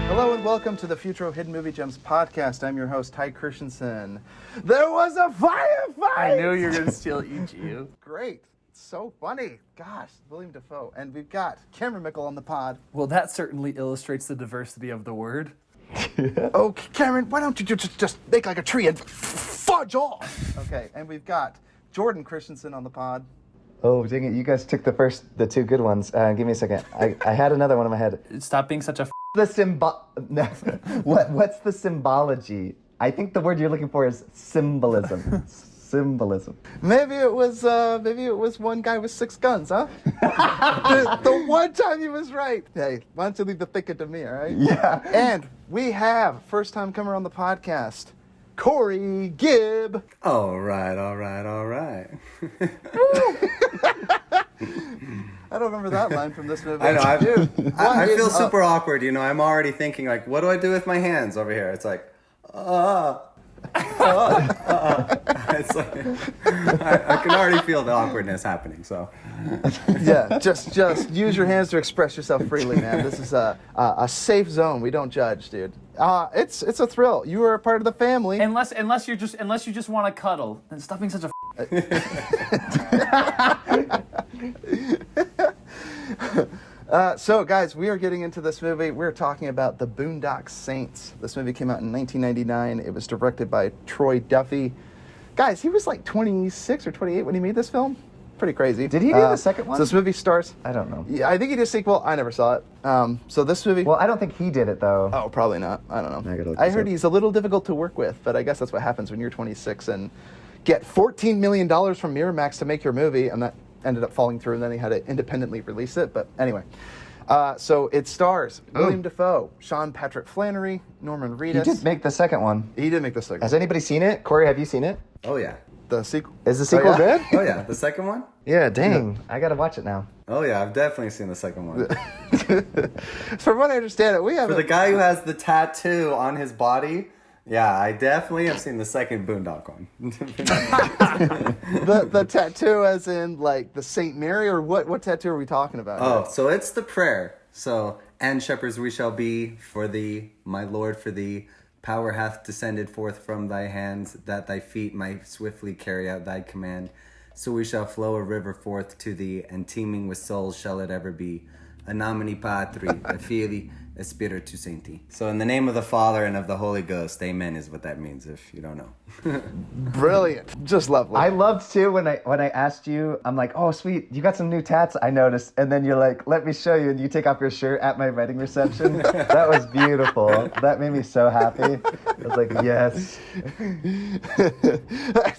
Hello and welcome to the Futro Hidden Movie Gems podcast. I'm your host, Ty Christensen. There was a firefight! I knew you were going to steal EGU. Great. So funny. Gosh, Willem Defoe. And we've got Cameron Mickle on the pod. Well, that certainly illustrates the diversity of the word. Oh, Cameron, why don't you just make like a tree and fudge off? Okay, and we've got Jordan Christensen on the pod. Oh, dang it. You guys took the two good ones. Give me a second. I had another one in my head. Stop being such a What's the symbology? I think the word you're looking for is symbolism. Symbolism. Maybe it was one guy with 6 guns, huh? the one time he was right. Hey, why don't you leave the thinking to me, all right? Yeah. And we have first time comer on the podcast, Corey Gibb. All right. I don't remember that line from this movie. I know. I feel is super awkward. You know, I'm already thinking like, what do I do with my hands over here? It's like, It's like I can already feel the awkwardness happening. So Yeah, just use your hands to express yourself freely, man. This is a safe zone. We don't judge, dude. It's a thrill. You are a part of the family. unless you just want to cuddle, then stop being such a So, guys, we are getting into this movie. We're talking about The Boondock Saints. This movie came out in 1999. It was directed by Troy Duffy. Guys, he was like 26 or 28 when he made this film. Pretty crazy. Did he do the second one? So this movie stars... I don't know. Yeah, I think he did a sequel. I never saw it. So this movie... Well, I don't think he did it, though. Oh, probably not. I don't know. I gotta look I this heard up. he's a little difficult to work with, but I guess that's what happens when you're 26 and get $14 million from Miramax to make your movie, and that ended up falling through, and then he had to independently release it. But anyway, so it stars Willem Defoe, Sean Patrick Flannery, Norman Reedus. He did make the second one. He did make the second. Has anybody seen it? Corey, have you seen it? oh yeah, The sequel. Is the sequel good? oh yeah, the second one. Yeah, dang. I gotta watch it now. Oh yeah, I've definitely seen the second one. From what I understand, we have For the guy who has the tattoo on his body. Yeah, I definitely have seen the second Boondock one. the tattoo, as in like the Saint Mary, or what tattoo are we talking about? Oh, so it's the prayer. So, and shepherds we shall be for thee, my Lord, for thee. Power hath descended forth from thy hands, that thy feet might swiftly carry out thy command. So we shall flow a river forth to thee, and teeming with souls shall it ever be. A nomine Patri, a Filii, a Spiritu Sancti. So in the name of the Father and of the Holy Ghost, amen is what that means, if you don't know. Brilliant. Just lovely. I loved, too, when I asked you, I'm like, oh, sweet, you got some new tats, I noticed. And then you're like, let me show you. And you take off your shirt at my wedding reception. That was beautiful. That made me so happy. I was like, yes.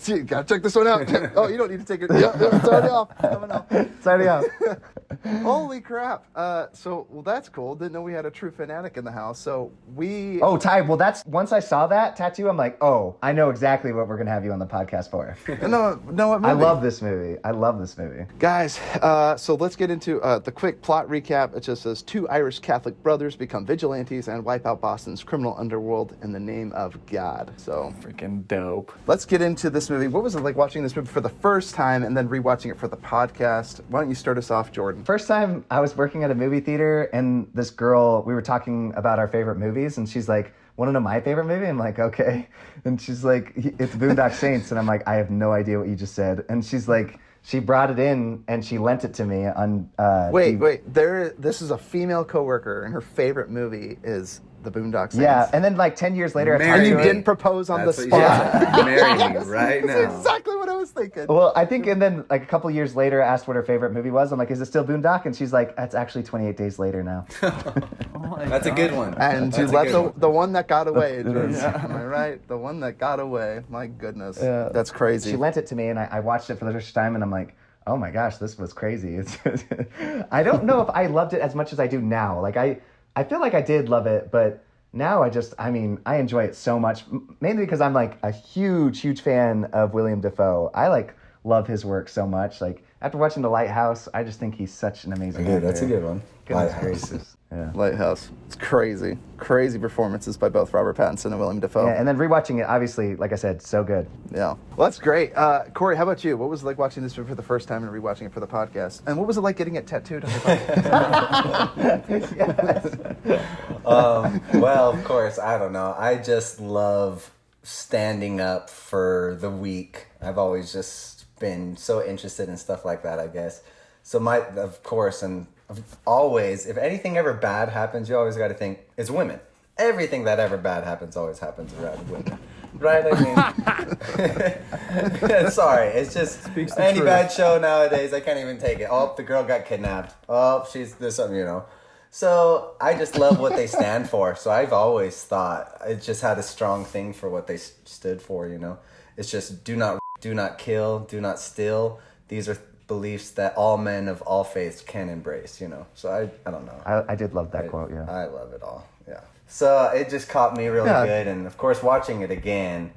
You gotta check this one out. Oh, you don't need to take it. Yeah, it's already off. Coming off. It's already out. Holy crap. Well, that's cool. Didn't know we had a true fanatic in the house. So we... Oh, Ty, well, that's... Once I saw that tattoo, I'm like, oh, I know exactly what we're going to have you on the podcast for. No, what movie? I love this movie. Guys, so let's get into the quick plot recap. It just says 2 Irish Catholic brothers become vigilantes and wipe out Boston's criminal underworld in the name of God. So freaking dope. let's get into this movie. What was it like watching this movie for the first time and then rewatching it for the podcast? Why don't you start us off, Jordan? First time I was working at a movie theater, and this girl, we were talking about our favorite movies, and she's like, want to know my favorite movie? I'm like, okay. And she's like, it's Boondock Saints. And I'm like, I have no idea what you just said. And she's like, she brought it in and she lent it to me on... Wait. This is a female coworker, and her favorite movie is The Boondock Saints. Yeah, and then like 10 years later... And you didn't propose on the spot. Marry me right now. That's exactly what I was thinking. Well, I think, and then like a couple years later, I asked what her favorite movie was. I'm like, is it still Boondock? And she's like, it's actually 28 Days Later now. That's a good one. And you That's a let good one. the one that got away. Am I right? The one that got away. My goodness. Yeah. That's crazy. She lent it to me, and I watched it for the first time, and I'm like, oh my gosh, this was crazy. I don't know if I loved it as much as I do now. Like, I feel like I did love it, but now I enjoy it so much, mainly because I'm like a huge fan of Willem Defoe. I like love his work so much. Like, after watching The Lighthouse, I just think he's such an amazing actor. That's a good one. Goodness Lighthouse. gracious. Yeah. Lighthouse. It's crazy. Crazy performances by both Robert Pattinson and Willem Dafoe. Yeah, and then rewatching it, obviously, like I said, so good. Yeah. Well, that's great. Corey, how about you? What was it like watching this movie for the first time and rewatching it for the podcast? And what was it like getting it tattooed on your body? Well, of course, I don't know. I just love standing up for the weak. I've always just been so interested in stuff like that, I guess. So of course, and always, if anything ever bad happens, you always got to think, it's women. Everything that ever bad happens always happens around women. Right? I mean, sorry. It's just any bad show nowadays, I can't even take it. Oh, the girl got kidnapped. Oh, there's something, you know. So I just love what they stand for. So I've always thought it just had a strong thing for what they stood for, you know. It's just do not kill, do not steal. These are beliefs that all men of all faiths can embrace, you know. So I don't know. I did love that quote, yeah. I love it all, yeah. So it just caught me really good. And of course, watching it again,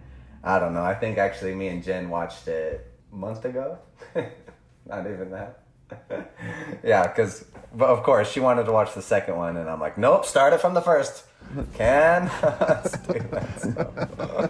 I don't know. I think actually me and Jen watched it a month ago. Not even that. Yeah, but of course, she wanted to watch the second one, and I'm like, nope, start it from the first. Let's do that. So.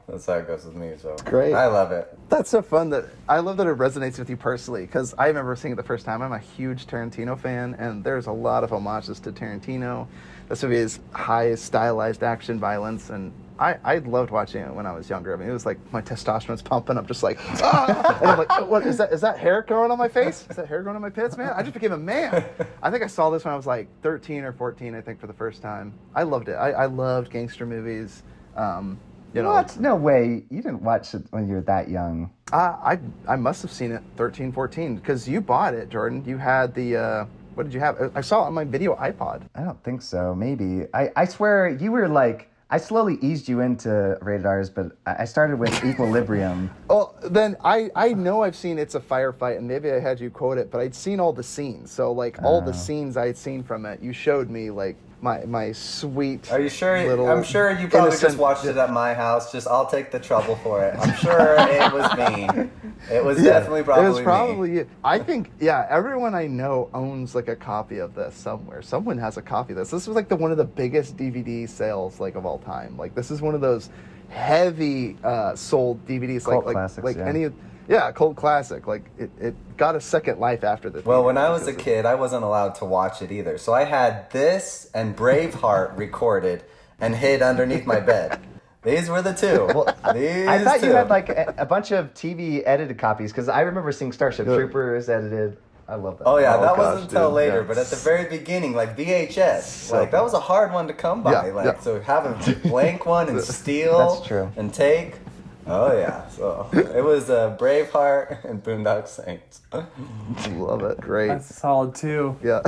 That's how it goes with me. So Great. I love it. That's so fun. I love that it resonates with you personally, because I remember seeing it the first time. I'm a huge Tarantino fan, and there's a lot of homages to Tarantino. This movie is high stylized action violence, and I loved watching it when I was younger. I mean, it was like my testosterone's pumping. I'm just like, ah! And I'm like, what is that? Is that hair growing on my face? Is that hair growing on my pits, man? I just became a man. I think I saw this when I was like 13 or 14, I think, for the first time. I loved it. I loved gangster movies. You know, What? No way. You didn't watch it when you were that young. I must have seen it 13, 14, because you bought it, Jordan. You had the, what did you have? I saw it on my video iPod. I don't think so. Maybe. I swear you were like, I slowly eased you into rated R's, but I started with Equilibrium. Well, then I know I've seen It's a Firefight, and maybe I had you quote it, but I'd seen all the scenes. So, like, all the scenes I had seen from it, you showed me, like, my sweet. Are you sure? little I'm sure you probably innocent- just watched it at my house. I'll take the trouble for it. I'm sure it was me. It was definitely probably It was probably me. you. I think, everyone I know owns, like, a copy of this somewhere. Someone has a copy of this. This was, like, one of the biggest DVD sales, like, of all time. Like, this is one of those heavy sold DVDs. Cult like classics, like yeah. any. Yeah, cult classic. Like, it got a second life after the Well, theater when I was a because kid, I wasn't allowed to watch it either. So I had this and Braveheart recorded and hid underneath my bed. These were the two. I thought you had like a bunch of TV edited copies, because I remember seeing Starship Troopers edited. I love that. Oh yeah, Oh, that gosh, wasn't until dude, later, yeah. but at the very beginning, like VHS, like that was a hard one to come by. Yeah, like yeah. so, have a blank one and steal. That's true. And take. Oh yeah, so it was Braveheart and Boondock Saints. love it. Great. That's solid too. Yeah.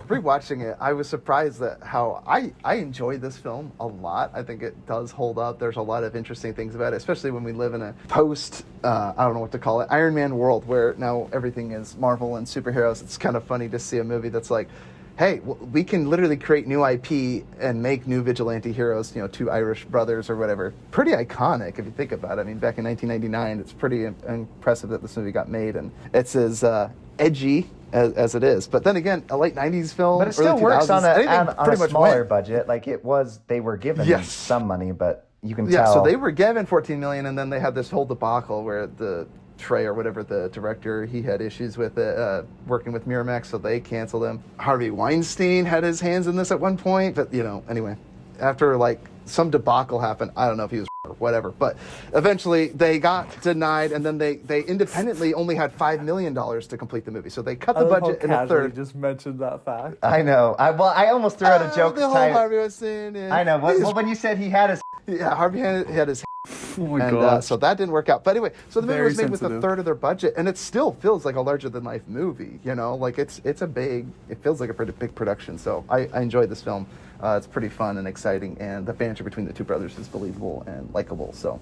Rewatching it, I was surprised at how I enjoyed this film a lot. I think it does hold up. There's a lot of interesting things about it, especially when we live in a post, I don't know what to call it, Iron Man world where now everything is Marvel and superheroes. It's kind of funny to see a movie that's like, hey, we can literally create new IP and make new vigilante heroes, you know, two Irish brothers or whatever. Pretty iconic if you think about it. I mean, back in 1999, it's pretty impressive that this movie got made, and it's as edgy as it is. But then again, a late 90s film, But it still early works 2000s, on anything a pretty much smaller went. budget. Like they were given Yes. some money, but you can Yeah, tell. so they were given $14 million, and then they had this whole debacle where the Trey or whatever, the director, he had issues with it, working with Miramax, so they canceled him. Harvey Weinstein had his hands in this at one point, but, you know, anyway, after, like, some debacle happened, I don't know if he was or whatever, but eventually they got denied, and then they independently only had $5 million to complete the movie, so they cut the budget in a third. Just mentioned that fact. I know. I almost threw out a joke. The whole Harvey Weinstein. I know. Well, when you said he had his. Yeah, Harvey had his. Oh my And gosh. so that didn't work out. But anyway, so the movie Very was made with a sensitive. third of their budget, and it still feels like a larger than life movie. You know, like it feels like a pretty big production. So I enjoyed this film. It's pretty fun and exciting, and the banter between the two brothers is believable and likable. So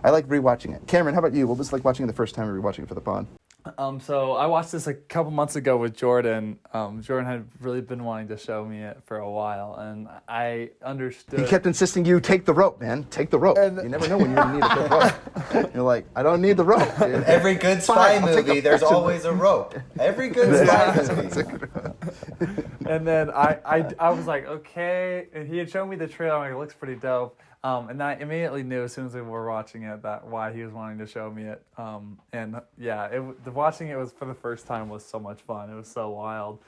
I like rewatching it. Cameron, how about you? What was it like watching it the first time or rewatching it for the pod? So I watched this a couple months ago with Jordan. Jordan had really been wanting to show me it for a while, and I understood. He kept insisting you take the rope, man. Take the rope. You never know when you're going to need a good rope. You're like, I don't need the rope, dude. Every good spy movie, there's always a rope. Every good spy movie. And then I was like, okay. And he had shown me the trailer. I'm like, it looks pretty dope. And I immediately knew as soon as we were watching it that why he was wanting to show me it. And yeah, watching it was for the first time was so much fun. It was so wild.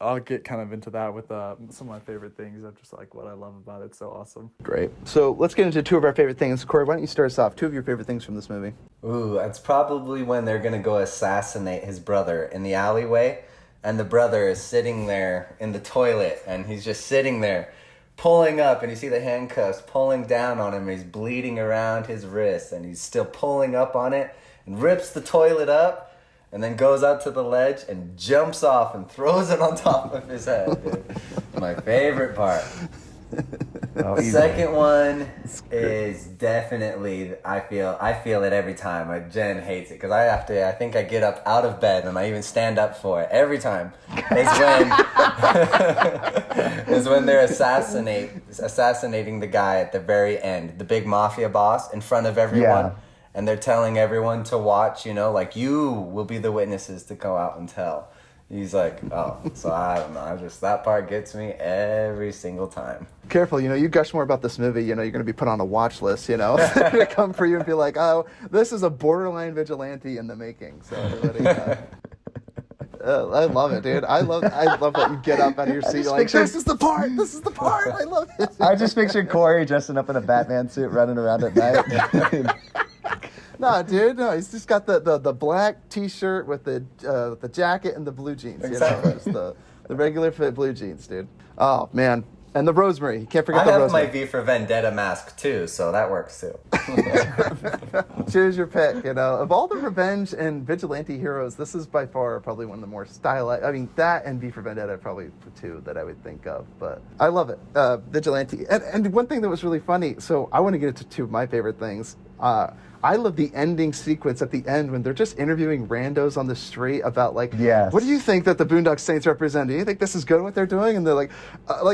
I'll get kind of into that with some of my favorite things. I'm just like what I love about it. It's so awesome. Great. So let's get into two of our favorite things. Corey, why don't you start us off? Two of your favorite things from this movie. Ooh, it's probably when they're gonna go assassinate his brother in the alleyway, and the brother is sitting there in the toilet, and he's just sitting there, pulling up, and you see the handcuffs pulling down on him, and he's bleeding around his wrist, and he's still pulling up on it, and rips the toilet up, and then goes out to the ledge and jumps off and throws it on top of his head. Dude. My favorite part. The second one is definitely I feel it every time. Jen hates it because I think I get up out of bed and I even stand up for it every time. Is when they're assassinating the guy at the very end, the big mafia boss in front of everyone. Yeah. And they're telling everyone to watch, like you will be the witnesses to go out and tell. He's like, oh, so I don't know. That part gets me every single time. Careful, you gush more about this movie, you're going to be put on a watch list, They're going to come for you and be like, oh, this is a borderline vigilante in the making. So everybody, I love it, dude. I love that you get up out of your seat. You're like, this is the part. I love it. I just pictured Corey dressing up in a Batman suit running around at night. No, dude, no. He's just got the black T-shirt with the jacket and the blue jeans. Exactly. Just the regular fit blue jeans, dude. Oh man, and the rosemary. You can't forget the I have rosemary. my V for Vendetta mask too, so that works too. Choose your pick. Of all the revenge and vigilante heroes, this is by far probably one of the more stylized. I mean, that and V for Vendetta are probably the two that I would think of. But I love it, vigilante. And one thing that was really funny. So I want to get into two of my favorite things. I love the ending sequence at the end when they're just interviewing randos on the street about Yes. What do you think that the Boondock Saints represent? Do you think this is good what they're doing? And they're like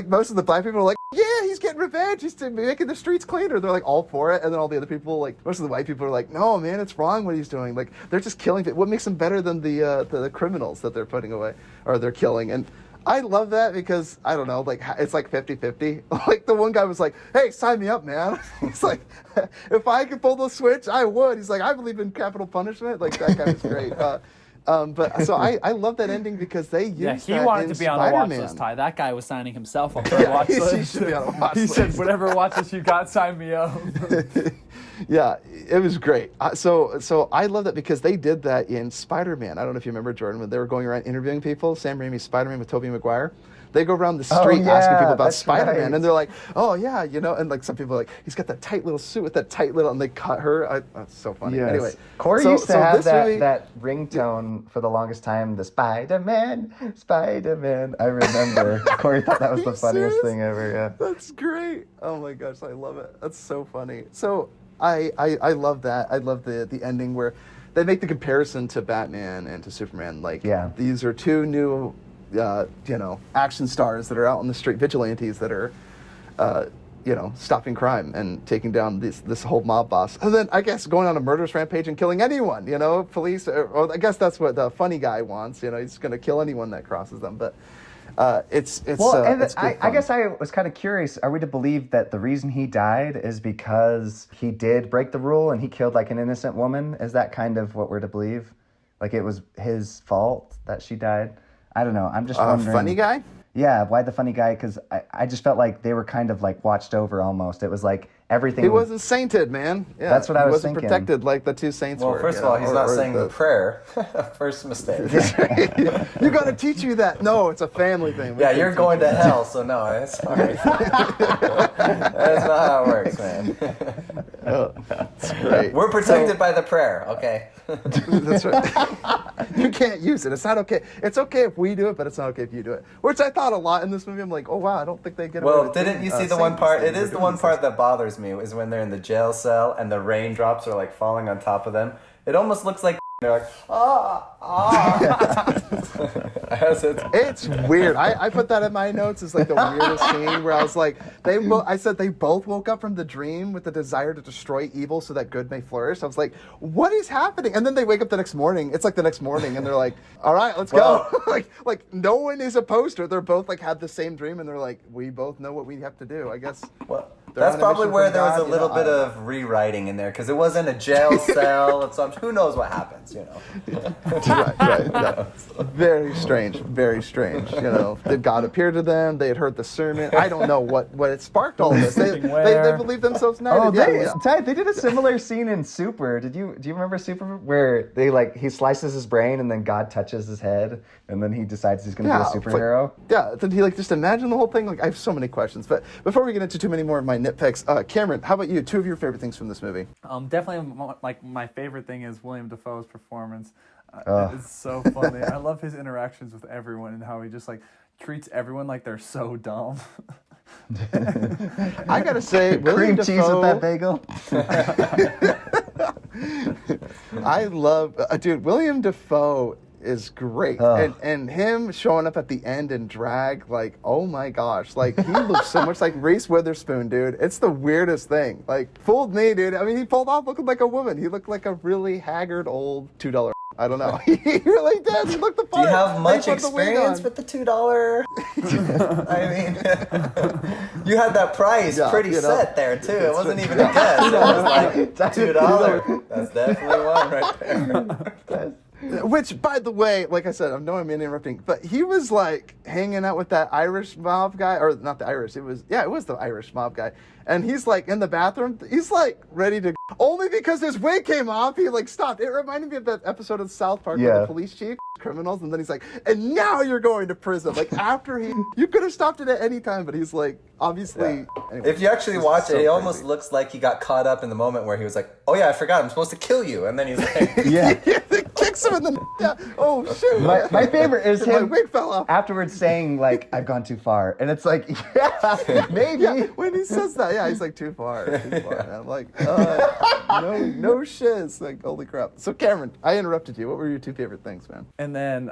most of the black people are like, yeah, he's getting revenge. He's making the streets cleaner. They're like all for it. And then all the other people, most of the white people are like, no, man, it's wrong what he's doing. They're just killing people. What makes them better than the criminals that they're putting away or they're killing? And I love that because, I don't know, it's 50-50. The one guy was like, hey, sign me up, man. He's like, if I could pull the switch, I would. He's like, I believe in capital punishment. That guy was great. But so I love that ending because they used he that wanted in to be on a watch Spider-Man. list, Ty. That guy was signing himself up for a watch list. He should be on a watch He list. said, whatever watch list you got, sign me up. Yeah, it was great. So I love that because they did that in Spider-Man. I don't know if you remember, Jordan, when they were going around interviewing people, Sam Raimi's Spider-Man with Tobey Maguire. They go around the street asking people about Spider-Man, right. and they're like, oh, yeah, and some people are like, he's got that tight little suit with that tight little, and they cut her. That's so funny. Yes. Anyway. Corey used to have movie, that ringtone for the longest time, the Spider-Man. I remember. Corey thought that was the funniest serious? thing ever, yeah. That's great. Oh my gosh, I love it. That's so funny. So I love that. I love the ending where they make the comparison to Batman and to Superman. These are two new, action stars that are out on the street, vigilantes that are, stopping crime and taking down this whole mob boss. And then I guess going on a murderous rampage and killing anyone. Police. Or I guess that's what the funny guy wants. He's going to kill anyone that crosses them. But it's I guess I was kind of curious. Are we to believe that the reason he died is because he did break the rule and he killed an innocent woman? Is that kind of what we're to believe? It was his fault that she died? I don't know. I'm just wondering. Funny guy? Yeah, why the funny guy? Because I just felt like they were kind of watched over almost. It was everything. He wasn't sainted, man. Yeah, that's what I was thinking. He wasn't protected like the two saints were. Well, first of all, he's not saying the prayer. First mistake. You got to teach you that. No, it's a family thing. Yeah, you're going to hell, so no, that's sorry. That's not how it works, man. Oh, that's great. We're protected by the prayer, okay? That's right. You can't use it. It's not okay. It's okay if we do it, but it's not okay if you do it. Which I thought a lot in this movie. I'm like, oh wow, I don't think they get away Well, with didn't you see the saying one part? these It things is or the doing one these part things. that bothers me is when they're in the jail cell and the raindrops are falling on top of them. It almost looks like they're like, ah. It's weird. I put that in my notes as like the weirdest scene where I was like, I said they both woke up from the dream with the desire to destroy evil so that good may flourish. I was like, what is happening? And then they wake up the next morning. It's like the next morning, and they're like, all right, let's go. like no one is opposed to it. They're both like had the same dream, and they're like, we both know what we have to do. I guess. Well, they're that's on a probably mission where from there was God, a little bit of rewriting in there because it wasn't a jail cell. And so who knows what happens, you know? right. Yeah. Very strange. Very strange. You know, did God appear to them? They had heard the sermon. I don't know what it sparked all of this. They believed themselves knighted. They did a similar scene in Super. Do you remember Super where he slices his brain and then God touches his head and then he decides he's going to be a superhero? Did he just imagine the whole thing? Like I have so many questions. But before we get into too many more of my nitpicks, Cameron, how about you? 2 of your favorite things from this movie? Definitely, like my favorite thing is William Defoe's performance. It's so funny. I love his interactions with everyone and how he just like treats everyone like they're so dumb. I gotta say, William cream cheese Defoe, with that bagel. I love, dude. William Defoe is great, and him showing up at the end in drag, like, oh my gosh, like he looks so much like Reese Witherspoon, dude. It's the weirdest thing. Like, fooled me, dude. I mean, he pulled off looking like a woman. He looked like a really haggard old $2. I don't know. He really did. He looked the part. Do you have much experience with the $2? I mean, you had that price pretty set there too. It wasn't even a guess. It was like $2. That's definitely one right there. Which, by the way, like I said, I know I'm interrupting, but he was like hanging out with that Irish mob guy, or not the Irish, it was the Irish mob guy. And he's like in the bathroom, he's like ready to, only because his wig came off, he like stopped. It reminded me of that episode of South Park where the police chief criminals, and then he's like, and now you're going to prison. Like after you could have stopped it at any time, but he's like, obviously. Anyway, if you actually watch it, it almost looks like he got caught up in the moment where he was like, oh yeah, I forgot, I'm supposed to kill you. And then he's like, kicks him in the, oh shoot. My favorite is my him wig fell off. afterwards saying like, I've gone too far. And it's like, maybe. Yeah, when he says that, he's like too far. And I'm like, no shiz. Like, holy crap. So Cameron, I interrupted you. What were your 2 favorite things, man? And then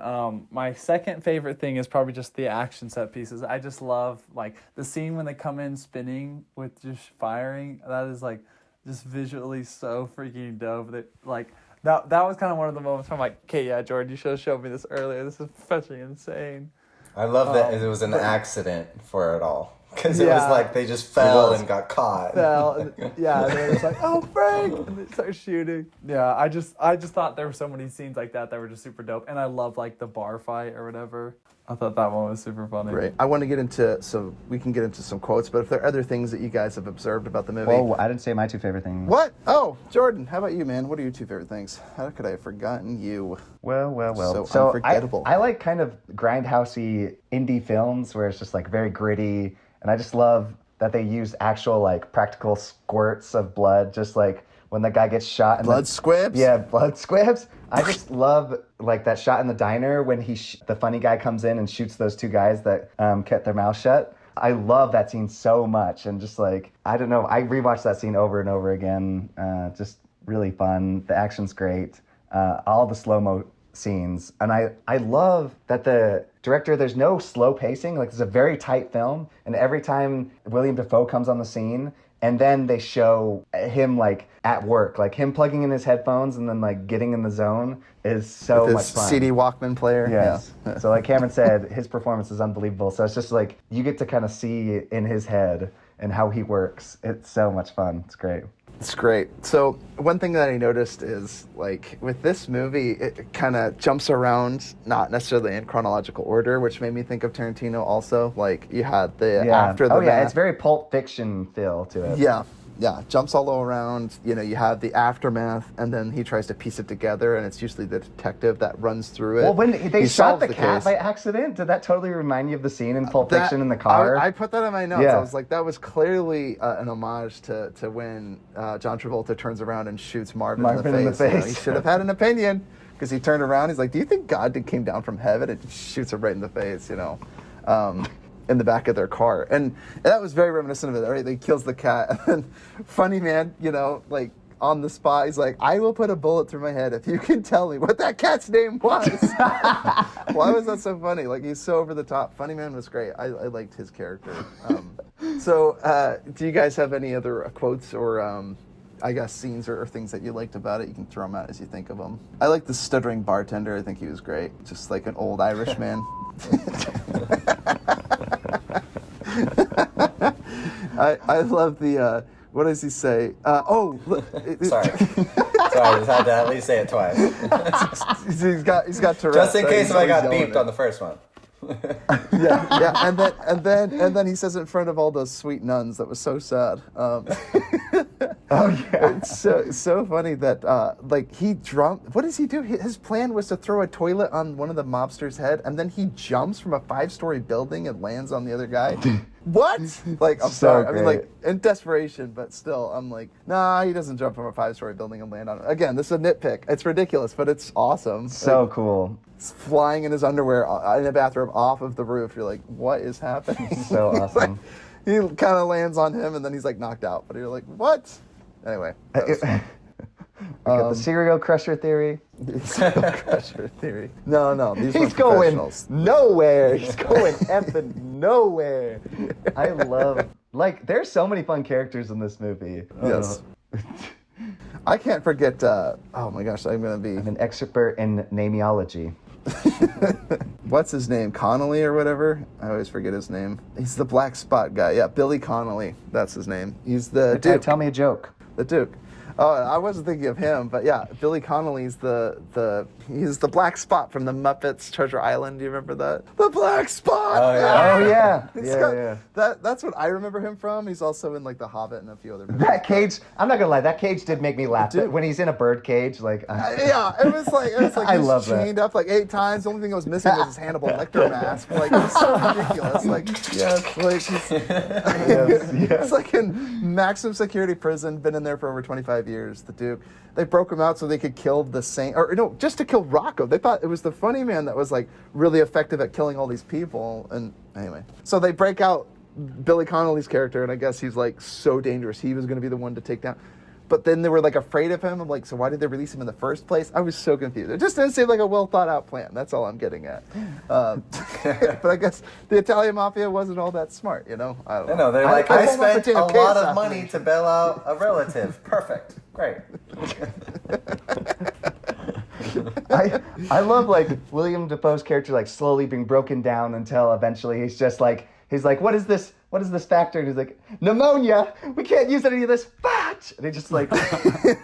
my second favorite thing is probably just the action set pieces. I just love like the scene when they come in spinning with just firing. That is like just visually so freaking dope. That like that was kind of one of the moments where I'm like, okay, yeah, Jordan, you should have showed me this earlier. This is fucking insane. I love that it was an accident for it all. Because it was like they just fell and got caught. And they were just like, oh, Frank! And they start shooting. Yeah, I just thought there were so many scenes like that were just super dope. And I love like the bar fight or whatever. I thought that one was super funny. Great. I want to get into, so we can get into some quotes, but if there are other things that you guys have observed about the movie. Well, I didn't say my 2 favorite things. What? Oh, Jordan, how about you, man? What are your 2 favorite things? How could I have forgotten you? Well. So unforgettable. I like kind of grindhousey indie films where it's just like very gritty. And I just love that they use actual like practical squirts of blood, just like when the guy gets shot. Blood squibs? Yeah, blood squibs. I just love like that shot in the diner when the funny guy comes in and shoots those 2 guys that kept their mouth shut. I love that scene so much. And just like, I don't know, I rewatched that scene over and over again. Just really fun. The action's great. All the slow-mo scenes. And I love that the director, there's no slow pacing. Like, it's a very tight film. And every time William Defoe comes on the scene, and then they show him like at work, like him plugging in his headphones and then like getting in the zone is so with much fun. CD Walkman player. Yes. Yeah. So like Cameron said, his performance is unbelievable. So it's just like you get to kind of see in his head and how he works. It's so much fun. It's great. It's great. So one thing that I noticed is, like, with this movie, it kind of jumps around, not necessarily in chronological order, which made me think of Tarantino also. Like, you had the after the math. It's very Pulp Fiction feel to it. Yeah, jumps all around. You know, you have the aftermath, and then he tries to piece it together, and it's usually the detective that runs through it. Well, when they shot the cat case by accident, did that totally remind you of the scene in Pulp Fiction in the car? I put that in my notes. Yeah. I was like, that was clearly an homage to when John Travolta turns around and shoots Marvin in the face. You know, he should have had an opinion, because he turned around. He's like, do you think God came down from heaven and shoots him right in the face, you know? In the back of their car. And that was very reminiscent of it, right? He kills the cat. And then, funny man, you know, like, on the spot. He's like, I will put a bullet through my head if you can tell me what that cat's name was. Why was that so funny? Like, he's so over the top. Funny Man was great. I liked his character. So, do you guys have any other quotes or, I guess, scenes or things that you liked about it? You can throw them out as you think of them. I like the stuttering bartender. I think he was great. Just like an old Irish man. I love the, what does he say? Sorry, I just had to at least say it twice. he's got Tourette's. Just in so case he's if I got always yelling beeped on the first one. yeah, and then he says it in front of all those sweet nuns. That was so sad. It's so funny that like he jumped. What does he do? His plan was to throw a toilet on one of the mobsters' head, and then he jumps from a 5-story building and lands on the other guy. What? Like, I'm sorry. I mean, like, in desperation, but still, I'm like, nah, he doesn't jump from a 5-story building and land on it. Again, this is a nitpick. It's ridiculous, but it's awesome. So like, cool. He's flying in his underwear in a bathrobe off of the roof. You're like, what is happening? So awesome. Like, he kind of lands on him, and then he's like knocked out. But you're like, what? Anyway. The serial crusher theory. Serial crusher theory. No. He's going nowhere. He's going effing nowhere. I love, like, there's so many fun characters in this movie. Yes. I can't forget, oh my gosh, I'm an expert in nameology. What's his name? Connolly or whatever? I always forget his name. He's the black spot guy. Yeah, Billy Connolly. That's his name. He's the Duke. Tell me a joke. The Duke. Oh, I wasn't thinking of him, but yeah, Billy Connolly's he's the black spot from the Muppets Treasure Island. Do you remember that? The black spot. Oh yeah. That's what I remember him from. He's also in like The Hobbit and a few other movies. That cage. I'm not gonna lie. That cage did make me laugh. When he's in a bird cage, like. Yeah, it was like I he love was chained up like 8 times. The only thing that was missing was his Hannibal Lecter mask. Like, it was so ridiculous. Like, it's like in maximum security prison. Been in there for over 25 years. The Duke. They broke him out so they could kill the Saint, or no, just to kill Rocco. They thought it was the funny man that was like really effective at killing all these people. And anyway, so they break out Billy Connolly's character, and I guess he's like so dangerous. He was going to be the one to take down. But then they were like afraid of him. I'm like, so why did they release him in the first place? I was so confused. It just didn't seem like a well thought out plan. That's all I'm getting at. But I guess the Italian mafia wasn't all that smart, you know? I don't know. They're like, I spent a lot chaos of money to bail out a relative. Perfect. Great. I love like William Defoe's character like slowly being broken down until eventually he's like, what is this factor? And he's like, pneumonia. We can't use any of this. Fudge. And he just like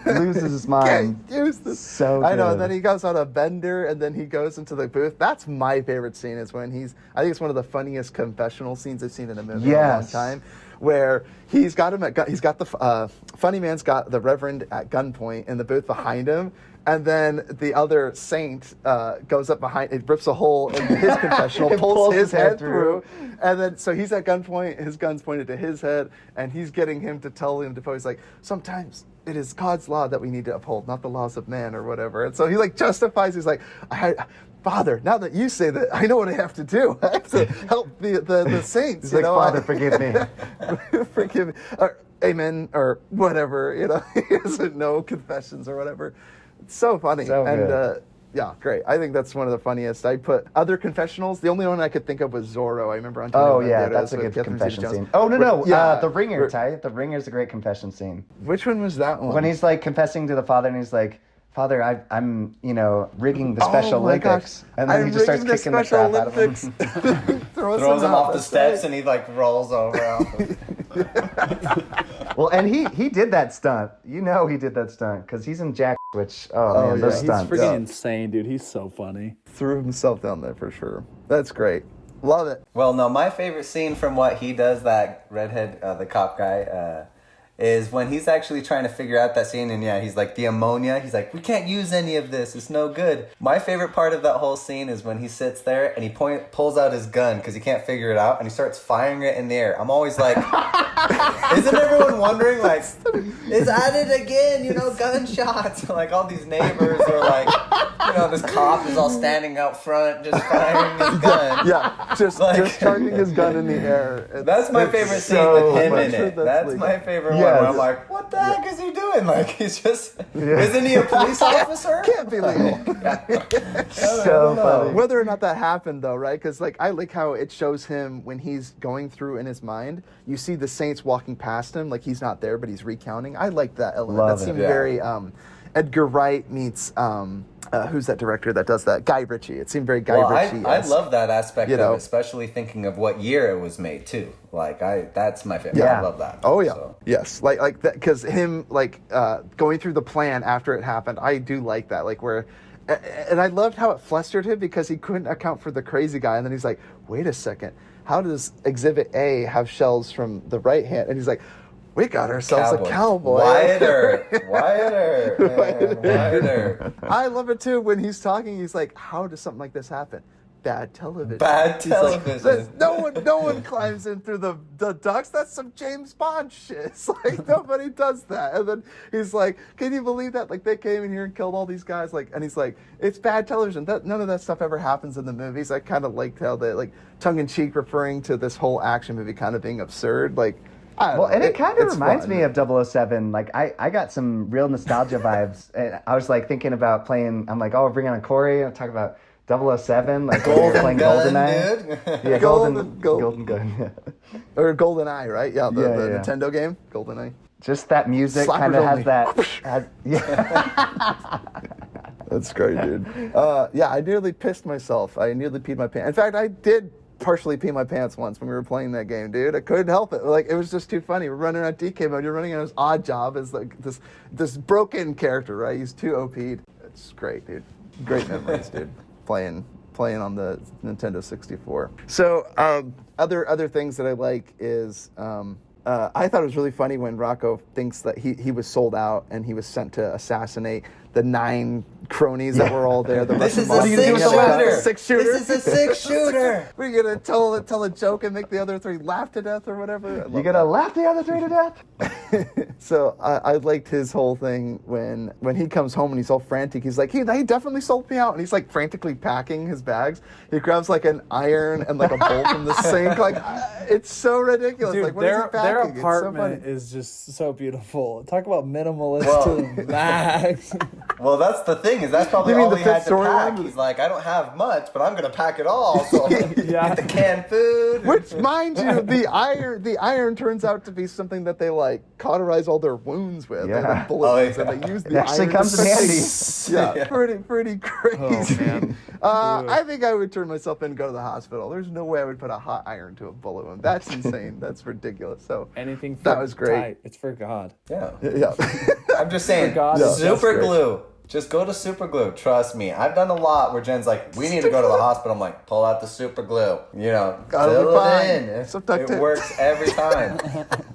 loses his mind. Can't use this. So good. I know. And then he goes on a bender, and then he goes into the booth. That's my favorite scene. Is when I think it's one of the funniest confessional scenes I've seen in a movie in a long time. Where he's got the funny man's got the Reverend at gunpoint in the booth behind him, and then the other saint goes up behind it, rips a hole in his confessional, pulls his head through, and then so he's at gunpoint, his gun's pointed to his head, and he's getting him to tell him Defoe, he's like, sometimes it is God's law that we need to uphold, not the laws of man or whatever. And so he like justifies, he's like, Father, now that you say that, I know what I have to do. I have to help the saints. He's like, Father, forgive me. Forgive me. Or, amen, or whatever. You know, he doesn't know confessions or whatever. It's so funny. So good. Yeah, great. I think that's one of the funniest. I put other confessionals. The only one I could think of was Zorro. I remember Untitled Chapter. That's a good confession scene. Oh, no. Yeah. The Ringer, Ty. The Ringer's a great confession scene. Which one was that one? When he's like confessing to the father and he's like, Father, I'm rigging the Special Olympics. Gosh. And then he just starts kicking the crap out of him. Throws him off the steps and he like rolls over. Well, and he did that stunt. You know he did that stunt because he's in Jack, which, man, those stunts. He's freaking insane, dude. He's so funny. Threw himself down there for sure. That's great. Love it. Well, no, my favorite scene from what he does, that redhead, the cop guy, is when he's actually trying to figure out that scene, and he's like, the ammonia, he's like, we can't use any of this, it's no good. My favorite part of that whole scene is when he sits there and he pulls out his gun because he can't figure it out, and he starts firing it in the air. I'm always like, isn't everyone wondering, like, is at it again, gunshots? Like, all these neighbors are like, this cop is all standing out front, just firing his gun. Yeah, just charging his gun in the air. That's my favorite scene so with him much in it. that's That's like- my favorite one. Yes. Where I'm like, what the heck is he doing? Like, he's just, isn't he a police officer? Can't be legal. So funny. Whether or not that happened, though, right? Because like I like how it shows him when he's going through in his mind. You see the Saints walking past him, like he's not there, but he's recounting. I like that element. Love That it. seemed Yeah. very Edgar Wright meets who's that director that does that? Guy Ritchie. It seemed very Guy Well, Ritchie. I love that aspect you of know. it, especially thinking of what year it was made too. Like that's my favorite. Yeah. I love that. Oh yeah, So. yes, like that because him going through the plan after it happened. I do like that, like where, and I loved how it flustered him because he couldn't account for the crazy guy, and then he's like, wait a second, how does Exhibit A have shells from the right hand? And he's like, we got ourselves a cowboy. Wyatt Earp. I love it too when he's talking. He's like, how does something like this happen? Bad television. Bad He's like, television. no one climbs in through the ducts. That's some James Bond shit. It's like nobody does that. And then he's like, can you believe that? Like they came in here and killed all these guys. Like, and he's like, it's bad television. None of that stuff ever happens in the movies. I kind of liked how they like tongue in cheek referring to this whole action movie kind of being absurd. Like, I don't Well, know. and it kind of It's reminds fun. me of 007. Like, I got some real nostalgia vibes. And I was, like, thinking about playing... I'm like, oh, we're bringing on Courier. I'll talk about 007. Like, when we were playing Gun, GoldenEye. dude. Yeah, Golden- Golden Gun. Yeah. Or GoldenEye, right? Yeah, the Yeah. Nintendo game, GoldenEye. Just that music Slappers kind of only. has that... yeah. That's great, dude. Yeah, I nearly pissed myself. I nearly peed my pants. In fact, I did partially pee my pants once when we were playing that game, dude. I couldn't help it. Like, it was just too funny. We're running on DK mode. You're running on his odd job as like this broken character, right? He's too OP'd. It's great, dude. Great memories, dude. Playing on the Nintendo 64. So, other things that I like is I thought it was really funny when Rocco thinks that he was sold out and he was sent to assassinate the 9 cronies that were all there. The This Russian is a mafia. What are you gonna do with the six-shooter. Six-shooter. This is a six-shooter. We're gonna tell a joke and make the other 3 laugh to death or whatever. I You're love going to laugh the other 3 to death? that. So I liked his whole thing when he comes home and he's all frantic. He's like, he definitely sold me out, and he's like frantically packing his bags. He grabs like an iron and like a bowl from the sink. Like it's so ridiculous. Dude, like what is he their packing? It's so apartment funny. is just so beautiful. Talk about minimalist Well- to the max. Well, that's the thing, is that's probably You mean all the he had fifth to story pack. one? He's like, I don't have much, but I'm gonna pack it all. So Yeah. get the canned food. Which, mind you, the iron turns out to be something that they like cauterize all their wounds with. They Yeah. like bullet Oh, wounds, yeah. and they use the It actually iron comes to in handy. Yeah, Yeah. pretty crazy. Oh, man. I think I would turn myself in and go to the hospital. There's no way I would put a hot iron to a bullet wound. That's insane. That's ridiculous. So Anything for That was great. tight. It's for God. Yeah. yeah. I'm just saying, God, that's super great. glue. Just go to super glue. Trust me. I've done a lot where Jen's like, we need to go to the hospital. I'm like, pull out the super glue. You know, That'll be fill fine. it in. Some duct It tape. works every time.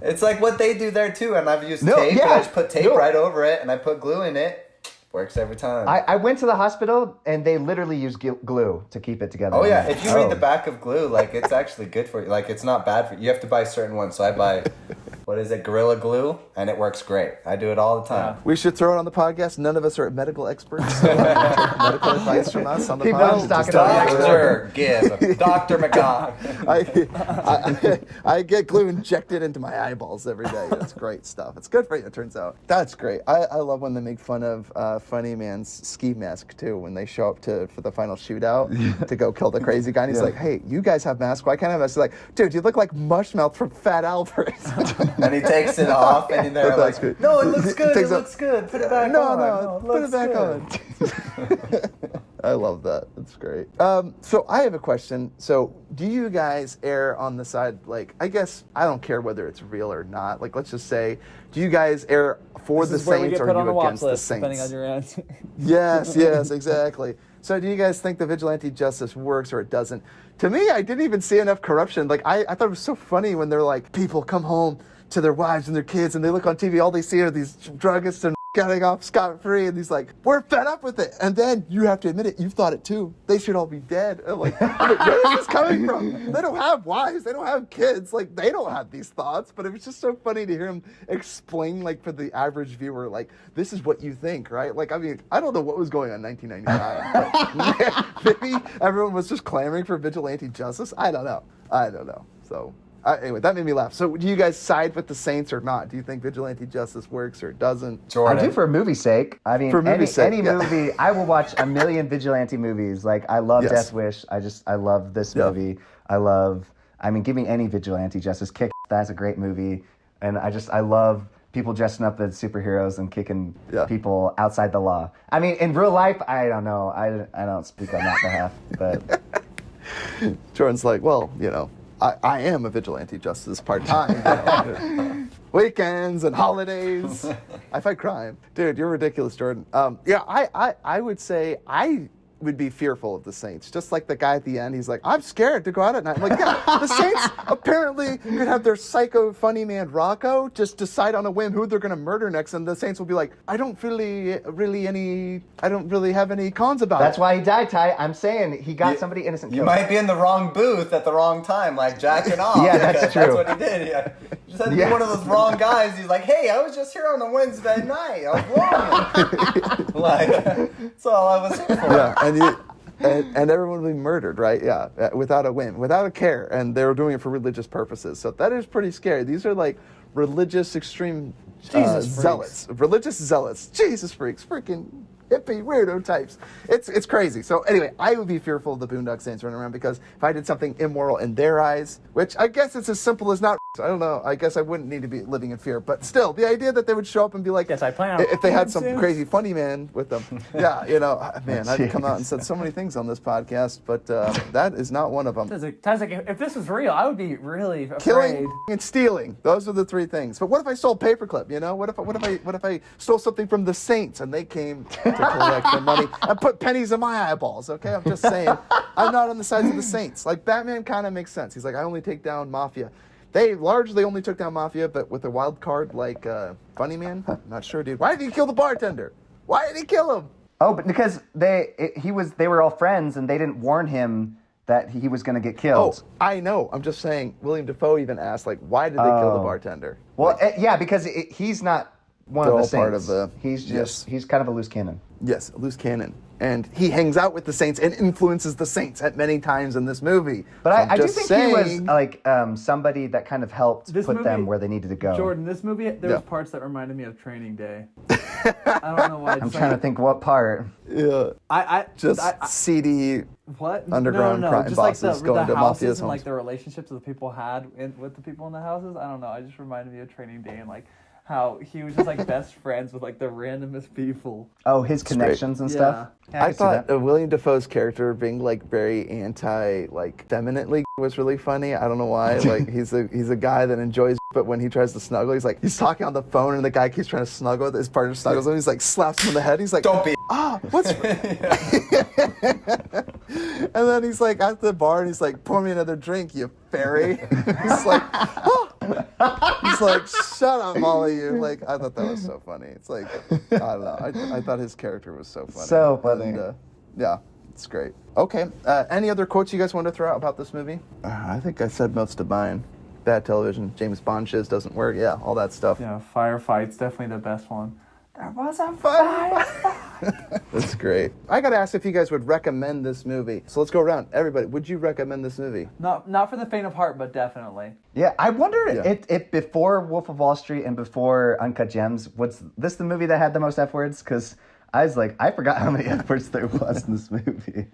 It's like what they do there too. And I've used No, tape, and yeah. I just put tape No. right over it, and I put glue in it. Works every time. I went to the hospital, and they literally use glue to keep it together. Oh yeah, if you read Oh. the back of glue, like it's actually good for you. Like it's not bad for you. You have to buy certain ones. So I buy, what is it, Gorilla Glue, and it works great. I do it all the time. We should throw it on the podcast. None of us are medical experts. So take medical advice from us on the Keep those podcast. talking about Doctor, give Dr. McGock. I get glue injected into my eyeballs every day. It's great stuff. It's good for you, it turns out. That's great. I love when they make fun of Funny Man's ski mask, too, when they show up for the final shootout to go kill the crazy guy. And he's like, hey, you guys have masks. Why can't I have masks? He's like, dude, you look like Mushmouth from Fat Albert. And he takes it off, and they're That's like, good. no, it looks good, Takes it it- looks good. Put it back no, on. no, put it back on. I love that. That's great. So I have a question. So do you guys err on the side, like, I guess I don't care whether it's real or not. Like, let's just say, do you guys err for This the is where we Saints get or put are on the you watch against the list, depending on Saints? your answer. Yes, exactly. So do you guys think the vigilante justice works or it doesn't? To me, I didn't even see enough corruption. Like, I thought it was so funny when they're like, people come home to their wives and their kids and they look on TV, all they see are these druggists and getting off scot-free, and he's like, we're fed up with it. And then you have to admit it, you've thought it too. They should all be dead. And where is this coming from? They don't have wives, they don't have kids, like they don't have these thoughts. But it was just so funny to hear him explain, like, for the average viewer, like, this is what you think, right? Like, I mean, I don't know what was going on in 1999, but maybe everyone was just clamoring for vigilante justice. I don't know. So anyway, that made me laugh. So do you guys side with the Saints or not? Do you think vigilante justice works or doesn't? Jordan. I do for movie's sake. I mean, any yeah. movie, I will watch a million vigilante movies. Like, I love Yes. Death Wish. I love this movie. Give me any vigilante justice. Kick, that's a great movie. And I love people dressing up as superheroes and kicking people outside the law. I mean, in real life, I don't know. I don't speak on that behalf, but... Jordan's like, well, I am a vigilante justice part-time. Weekends and holidays. I fight crime. Dude, you're ridiculous, Jordan. I would say I would be fearful of the Saints. Just like the guy at the end, he's like, I'm scared to go out at night. I'm like, yeah, the Saints apparently could have their psycho funny man Rocco just decide on a whim who they're going to murder next, and the Saints will be like, I don't really have any cons about That's it. why he died, Ty. I'm saying he got somebody innocent You killed. might be in the wrong booth at the wrong time, like jacking off. Yeah, that's That's true. what he did. Yeah. Just had to be one of those wrong guys. He's like, hey, I was just here on a Wednesday night. I was wrong. Like, that's all I was here for. Yeah, and everyone would be murdered, right? Yeah, without a whim, without a care, and they were doing it for religious purposes. So that is pretty scary. These are like religious extreme zealots, religious zealots, Jesus freaks, freaking hippie weirdo types. It's crazy. So anyway, I would be fearful of the Boondock Saints running around because if I did something immoral in their eyes, which I guess it's as simple as not. I don't know. I guess I wouldn't need to be living in fear, but still, the idea that they would show up and be like, Yes, I plan on if they had some soon. crazy funny man with them. Yeah, man, I've come out and said so many things on this podcast, but that is not one of them. Ty's like, if this was real, I would be really afraid. Killing and stealing. Those are the three things. But what if I stole paperclip? What if I stole something from the Saints and they came to collect the money and put pennies in my eyeballs? Okay, I'm just saying. I'm not on the side of the Saints. Like Batman kind of makes sense. He's like, I only take down mafia. They largely only took down mafia, but with a wild card like Funny Man. I'm not sure, dude. Why did he kill the bartender? Why did he kill him? Oh, but because they were all friends and they didn't warn him that he was going to get killed. Oh, I know. I'm just saying. William Defoe even asked, like, why did they kill the bartender? Well, because he's not one of the Saints. Part of the. He's kind of a loose cannon. Yes, a loose cannon. And he hangs out with the Saints and influences the Saints at many times in this movie. But So I do think he was saying- like somebody that kind of helped This put movie- them where they needed to go. Jordan, this movie, there was parts that reminded me of Training Day. I don't know why. I'm trying to think what part. Yeah. Just seedy what underground no, crime just like bosses the going to houses mafia's and homes. like the relationships that the people had with the people in the houses. I don't know. It just reminded me of Training Day and like how he was just like best friends with like the randomest people. Oh, his connections and stuff. Yeah. I thought William Defoe's character being like very anti, like femininely was really funny. I don't know why. Like he's a guy that enjoys, but when he tries to snuggle, he's talking on the phone and the guy keeps trying to snuggle with his partner snuggles him. He's like slaps him in the head. He's like, Don't be. What's? And then he's like at the bar and he's like, pour me another drink, you fairy. He's like, he's like, shut up, all of you. Like, I thought that was so funny. It's like, I don't know. I thought his character was so funny. So funny. And, yeah, it's great. Okay. Any other quotes you guys want to throw out about this movie? I think I said most of mine. Bad television, James Bond shiz doesn't work. Yeah, all that stuff. Yeah, Firefight's definitely the best one. There was a fire. That's great. I got to ask if you guys would recommend this movie. So let's go around. Everybody, would you recommend this movie? Not for the faint of heart, but definitely. Yeah, I wonder if before Wolf of Wall Street and before Uncut Gems, was this the movie that had the most F words? Because I was like, I forgot how many F words there was in this movie.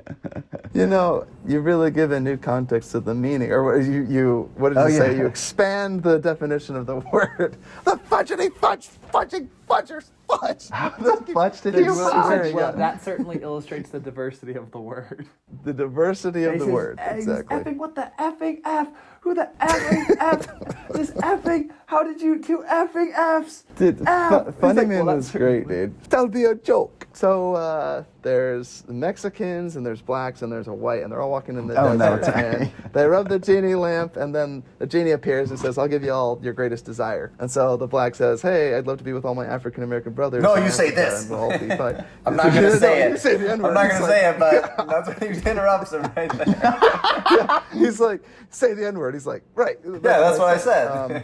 You really give a new context to the meaning. Or what did you say? You expand the definition of the word. The fudgety fudge, fudging fudgers, fudge. How the fudge did you Well, Well, that certainly illustrates the diversity of the word. The diversity of the word. Exactly. Effing, what the effing F? Who the effing F? This effing, how did you two effing Fs? Dude, F. Funny He's like, Man well, was that's great, dude. That'll be a joke. So, there's Mexicans, and there's blacks, and there's a white, and they're all walking in the Oh, no, desert. And they rub the genie lamp, and then the genie appears and says, "I'll give you all your greatest desire." And so the black says, "Hey, I'd love to be with all my African American brothers." No, in you say Africa, this. and we'll all be fine." I'm not gonna say it. You say the N-word. I'm not He's gonna like- say it, but that's what he interrupts him right there. He's like, "Say the N-word." He's like, "Right." That's what I said.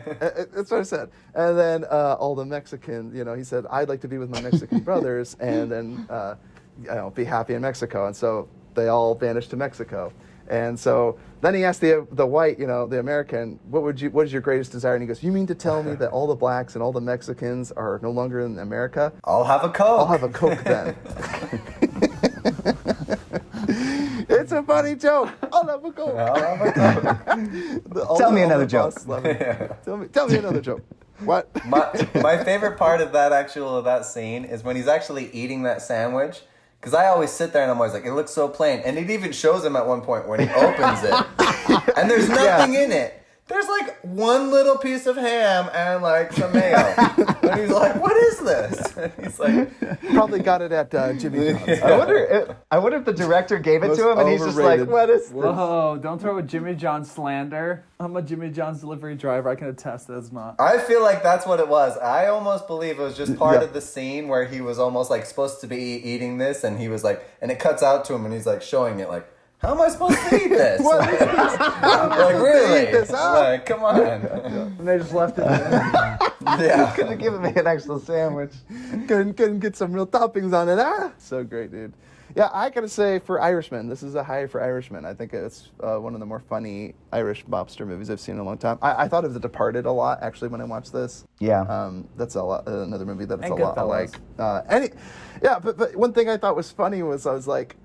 That's what I said. And then all the Mexicans, he said, "I'd like to be with my Mexican brothers and then be happy in Mexico." And so they all vanished to Mexico. And so then he asked the white, the American, what is your greatest desire? And he goes, "You mean to tell me that all the blacks and all the Mexicans are no longer in America? I'll have a Coke. I'll have a Coke then." It's a funny joke. I'll have a Coke. I'll have a Coke. Tell me another joke. Tell me another joke. What? My favorite part of that scene is when he's actually eating that sandwich. Because I always sit there and I'm always like, it looks so plain. And it even shows him at one point when he opens it. And there's nothing in it. There's like one little piece of ham and like some mayo. And he's like, "What is this?" And he's like, Probably got it at Jimmy John's. I wonder if the director gave it Most to him and he's just like, overrated. "What is this?" Whoa, don't throw a Jimmy John's slander. I'm a Jimmy John's delivery driver. I can attest that it's not. I feel like that's what it was. I almost believe it was just part of the scene where he was almost like supposed to be eating this, and he was like, and it cuts out to him, and he's like showing it like, "How am I supposed to eat this?" What is this? Like, really? eat this, huh? Like, come on. And they just left it there. Yeah. Could have given me an actual sandwich. Couldn't get some real toppings on it, huh? So great, dude. Yeah, I gotta say, for Irishman, this is a high for Irishman. I think it's one of the more funny Irish mobster movies I've seen in a long time. I thought of The Departed a lot, actually, when I watched this. Yeah. That's another movie that it's And a lot Goodfellas. like. But one thing I thought was funny was I was like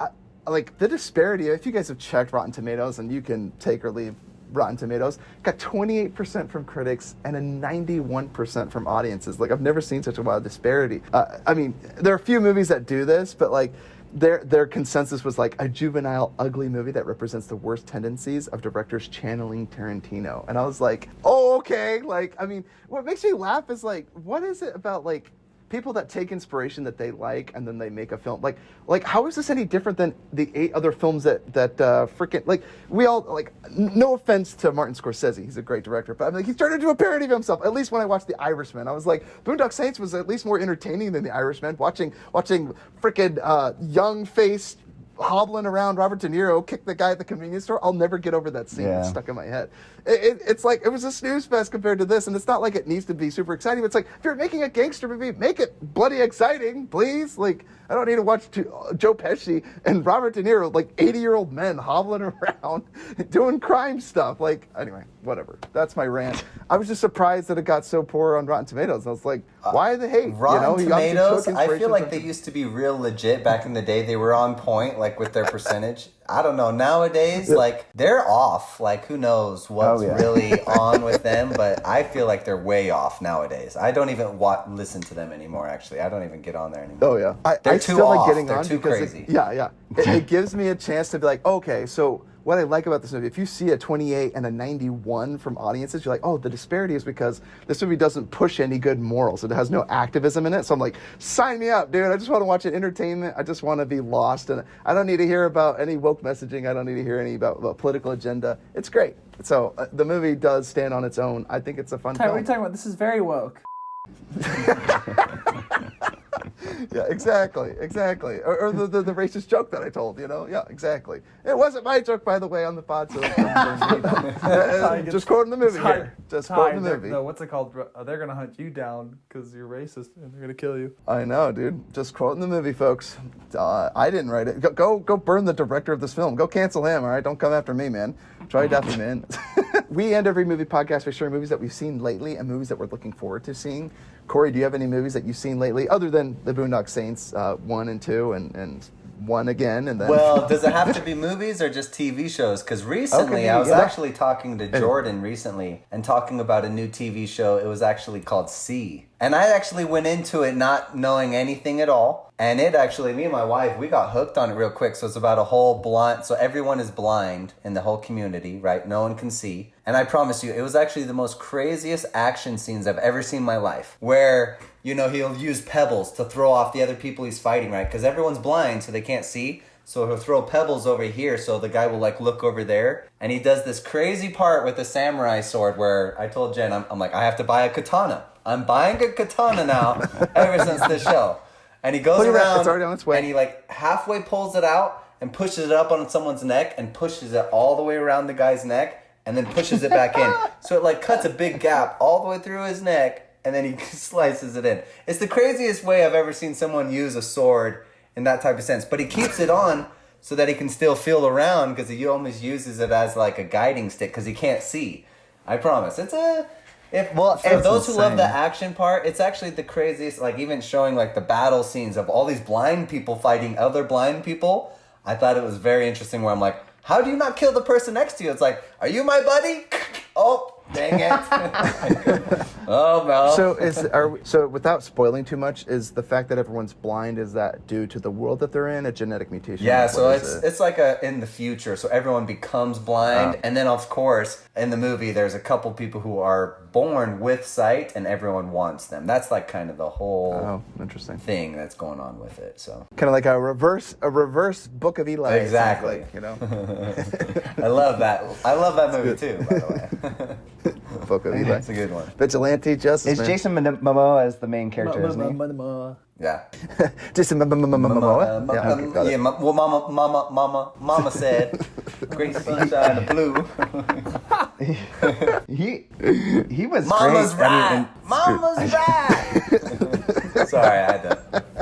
the disparity. If you guys have checked Rotten Tomatoes, and you can take or leave Rotten Tomatoes, got 28% from critics and a 91% from audiences. Like, I've never seen such a wild disparity. I mean, there are a few movies that do this, but like their consensus was like a juvenile, ugly movie that represents the worst tendencies of directors channeling Tarantino. And I was like, oh, okay. Like, I mean, what makes me laugh is like, what is it about like people that take inspiration that they like and then they make a film? Like how is this any different than the 8 other films that freaking, like, we all, like, no offense to Martin Scorsese, he's a great director, but I'm like, he's turned into a parody of himself. At least when I watched The Irishman, I was like, Boondock Saints was at least more entertaining than The Irishman. Watching freaking young-faced hobbling around Robert De Niro kick the guy at the convenience store, I'll never get over that scene. Yeah. It's stuck in my head. It's like, it was a snooze fest compared to this, and it's not like it needs to be super exciting. It's like, if you're making a gangster movie, make it bloody exciting, please. Like, I don't need to watch Joe Pesci and Robert De Niro, like 80-year-old men hobbling around doing crime stuff. Like, anyway, whatever. That's my rant. I was just surprised that it got so poor on Rotten Tomatoes. I was like, why the hate? Rotten He obviously Tomatoes, took I feel inspiration like from- they used to be real legit back in the day. They were on point, like, with their percentage. I don't know. Nowadays, like, they're off. Like, who knows what's really on with them, but I feel like they're way off nowadays. I don't even listen to them anymore, actually. I don't even get on there anymore. Oh, yeah. They're I too still off. like getting They're on too because crazy. It gives me a chance to be like, okay, so what I like about this movie, if you see a 28 and a 91 from audiences, you're like, oh, the disparity is because this movie doesn't push any good morals. It has no activism in it. So I'm like, sign me up, dude. I just want to watch an entertainment. I just want to be lost. And I don't need to hear about any woke messaging. I don't need to hear any about political agenda. It's great. So the movie does stand on its own. I think it's a fun Ty, what are film. you talking about? This is very woke. Yeah, exactly. Or the racist joke that I told, Yeah, exactly. It wasn't my joke, by the way, on the pod. So just quoting the movie here. Just quoting the movie. What's it called? They're gonna hunt you down because you're racist and they're gonna kill you. I know, dude. Just quoting the movie, folks. I didn't write it. Go burn the director of this film. Go cancel him, all right? Don't come after me, man. Try Duffy, man. We end every movie podcast by sharing movies that we've seen lately and movies that we're looking forward to seeing. Corey, do you have any movies that you've seen lately, other than the Boondock Saints 1 and 2 and 1 again? And then Well, does it have to be movies or just TV shows? Because recently, Okay, I was yeah. actually talking to Jordan recently and talking about a new TV show. It was actually called C. And I actually went into it not knowing anything at all. And it actually, me and my wife, we got hooked on it real quick. So it's about a whole blind, so everyone is blind in the whole community, right? No one can see. And I promise you, it was actually the most craziest action scenes I've ever seen in my life. Where, you know, he'll use pebbles to throw off the other people he's fighting, right? Because everyone's blind, so they can't see. So he'll throw pebbles over here, so the guy will like look over there. And he does this crazy part with the samurai sword where I told Jen, I'm like, I have to buy a katana. I'm buying a katana now ever since the show. And he goes around, it's already on its way. and he like halfway pulls it out and pushes it up on someone's neck and pushes it all the way around the guy's neck and then pushes it back in. So it like cuts a big gap all the way through his neck and then he slices it in. It's the craziest way I've ever seen someone use a sword in that type of sense. But he keeps it on so that he can still feel around because he almost uses it as like a guiding stick because he can't see. I promise. For those who love the action part, it's actually the craziest, like even showing like the battle scenes of all these blind people fighting other blind people. I thought it was very interesting where I'm like, how do you not kill the person next to you? It's like, are you my buddy? Oh, dang it. Oh, no. So without spoiling too much, is the fact that everyone's blind, is that due to the world that they're in, a genetic mutation? Yeah, so it's like in the future. So everyone becomes blind. And then, of course, in the movie, there's a couple people who are born with sight and everyone wants them. That's like kind of the whole interesting thing that's going on with it. So kind of like a reverse Book of Eli. Exactly. Like, you know? I love that. I love that movie too, by the way. Book of Eli. It's a good one. Vigilante justice. Is man. Jason Momoa as the main character, isn't he? Yeah. Jason Momoa. Yeah, okay, got it. Well, Mama said, "Great sunshine of blue." He was Mama's great. right. Mama's right. Sorry, I had to.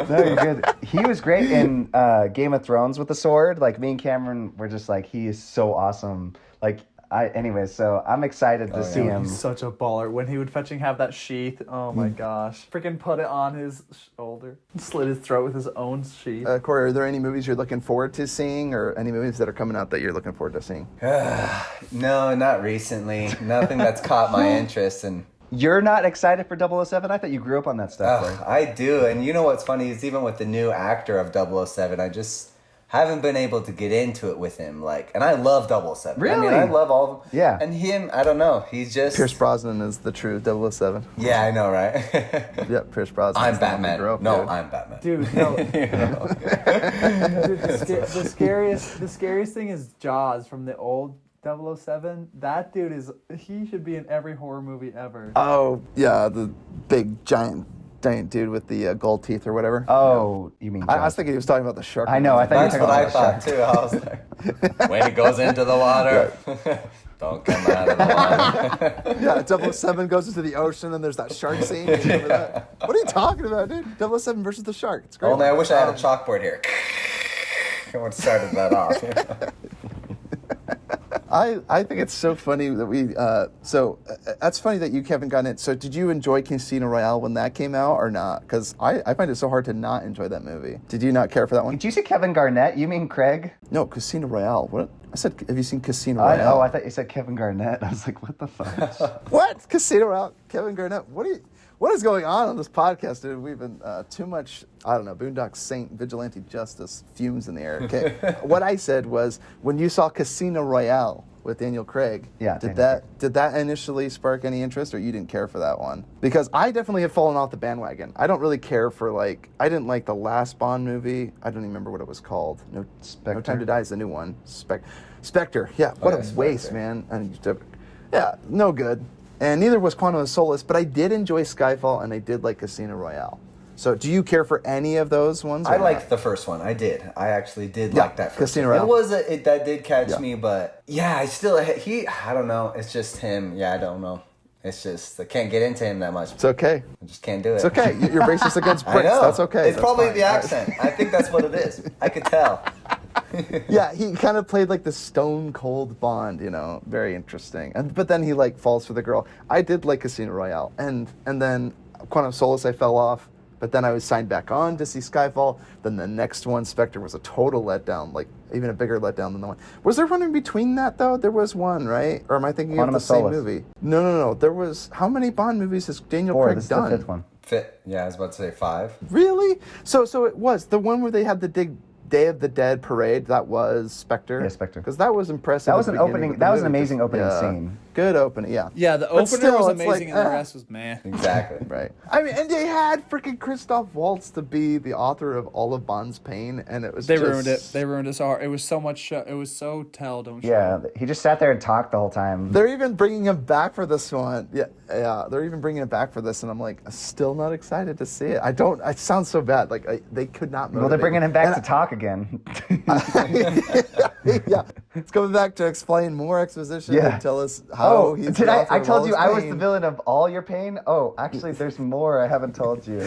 No, you're good. He was great in Game of Thrones with the sword. Like me and Cameron were just like, he is so awesome. Like anyways, so I'm excited to see him. He's such a baller. When he would fetching have that sheath, oh my gosh. Freaking put it on his shoulder. Slit his throat with his own sheath. Corey, are there any movies you're looking forward to seeing, or any movies that are coming out that you're looking forward to seeing? No, not recently. Nothing that's caught my interest. And You're not excited for 007? I thought you grew up on that stuff. I do. And you know what's funny is even with the new actor of 007, I just haven't been able to get into it with him. Like, and I love 007. Really? I mean, I love all of them. Yeah. And him, I don't know. He's just... Pierce Brosnan is the true 007. Yeah, I know, right? Yep, Pierce Brosnan. I'm Batman. I'm Batman. Dude, no. Dude, the scariest thing is Jaws from the old 007. That dude he should be in every horror movie ever. Oh, yeah, the big giant dude with the gold teeth or whatever. Oh, you mean I was thinking he was talking about the shark. I know, I thought That's what I thought, too. I was like, when it goes into the water, don't come out of the water. Yeah, 007 goes into the ocean and there's that shark scene. You remember that? What are you talking about, dude? 007 versus the shark. It's great. Only I wish I had a chalkboard here. I would have started that off. I think it's so funny that that's funny that you haven't gotten it. So did you enjoy Casino Royale when that came out or not? Because I find it so hard to not enjoy that movie. Did you not care for that one? Did you say Kevin Garnett? You mean Craig? No, Casino Royale. What? I said, have you seen Casino Royale? I thought you said Kevin Garnett. I was like, what the fuck? What? Casino Royale? Kevin Garnett? What is going on this podcast, dude? We've been too much, I don't know, Boondock Saint, vigilante justice, fumes in the air. Okay. What I said was, when you saw Casino Royale with Daniel Craig, did that initially spark any interest, or you didn't care for that one? Because I definitely have fallen off the bandwagon. I don't really care for, I didn't like the last Bond movie. I don't even remember what it was called. No Time to Die is the new one. Spectre. Yeah, what a waste, man. Yeah, no good. And neither was Quantum of Solace, but I did enjoy Skyfall, and I did like Casino Royale. So do you care for any of those ones? I liked the first one. I did. I actually did like that first Casino one. Royale. That did catch me, but yeah, I don't know. It's just him. Yeah, I don't know. It's just, I can't get into him that much. It's okay. I just can't do it. It's okay. You're racist against Brits. I know. That's okay. It's probably the accent. I think that's what it is. I could tell. Yeah, he kind of played like the stone cold Bond, very interesting. But then he falls for the girl. I did like Casino Royale, and then Quantum of Solace I fell off. But then I was signed back on to see Skyfall. Then the next one, Spectre, was a total letdown, like even a bigger letdown than the one. Was there one in between that, though? There was one, right? Or am I thinking Quantum of the of same Solace. movie? No. There was... How many Bond movies has Daniel 4, Craig this is done? the 5th one. Yeah, I was about to say 5. Really? So it was. The one where they had the Day of the Dead parade, that was Spectre? Yeah, Spectre. Because that was impressive. That at was the an beginning opening. of the That was an movie, amazing 'cause- opening yeah. scene. Good opening, yeah. Yeah, the But opener still, was it's like, amazing, and the rest was meh. Exactly. Right. I mean, and they had freaking Christoph Waltz to be the author of all of Bond's pain, and it was They just... ruined it. They ruined it so hard. It was so much. It was so tell, don't show. Yeah, he just sat there and talked the whole time. They're even bringing him back for this one. Yeah. They're even bringing it back for this, and I'm like, still not excited to see it. I don't... It sounds so bad. Like, they could not motivate Well, they're bringing him back And to talk again. yeah. It's coming back to explain more exposition Yeah. and tell us how he's did the I author of told all you his I was pain. the villain of all your pain? Oh, actually, there's more I haven't told you.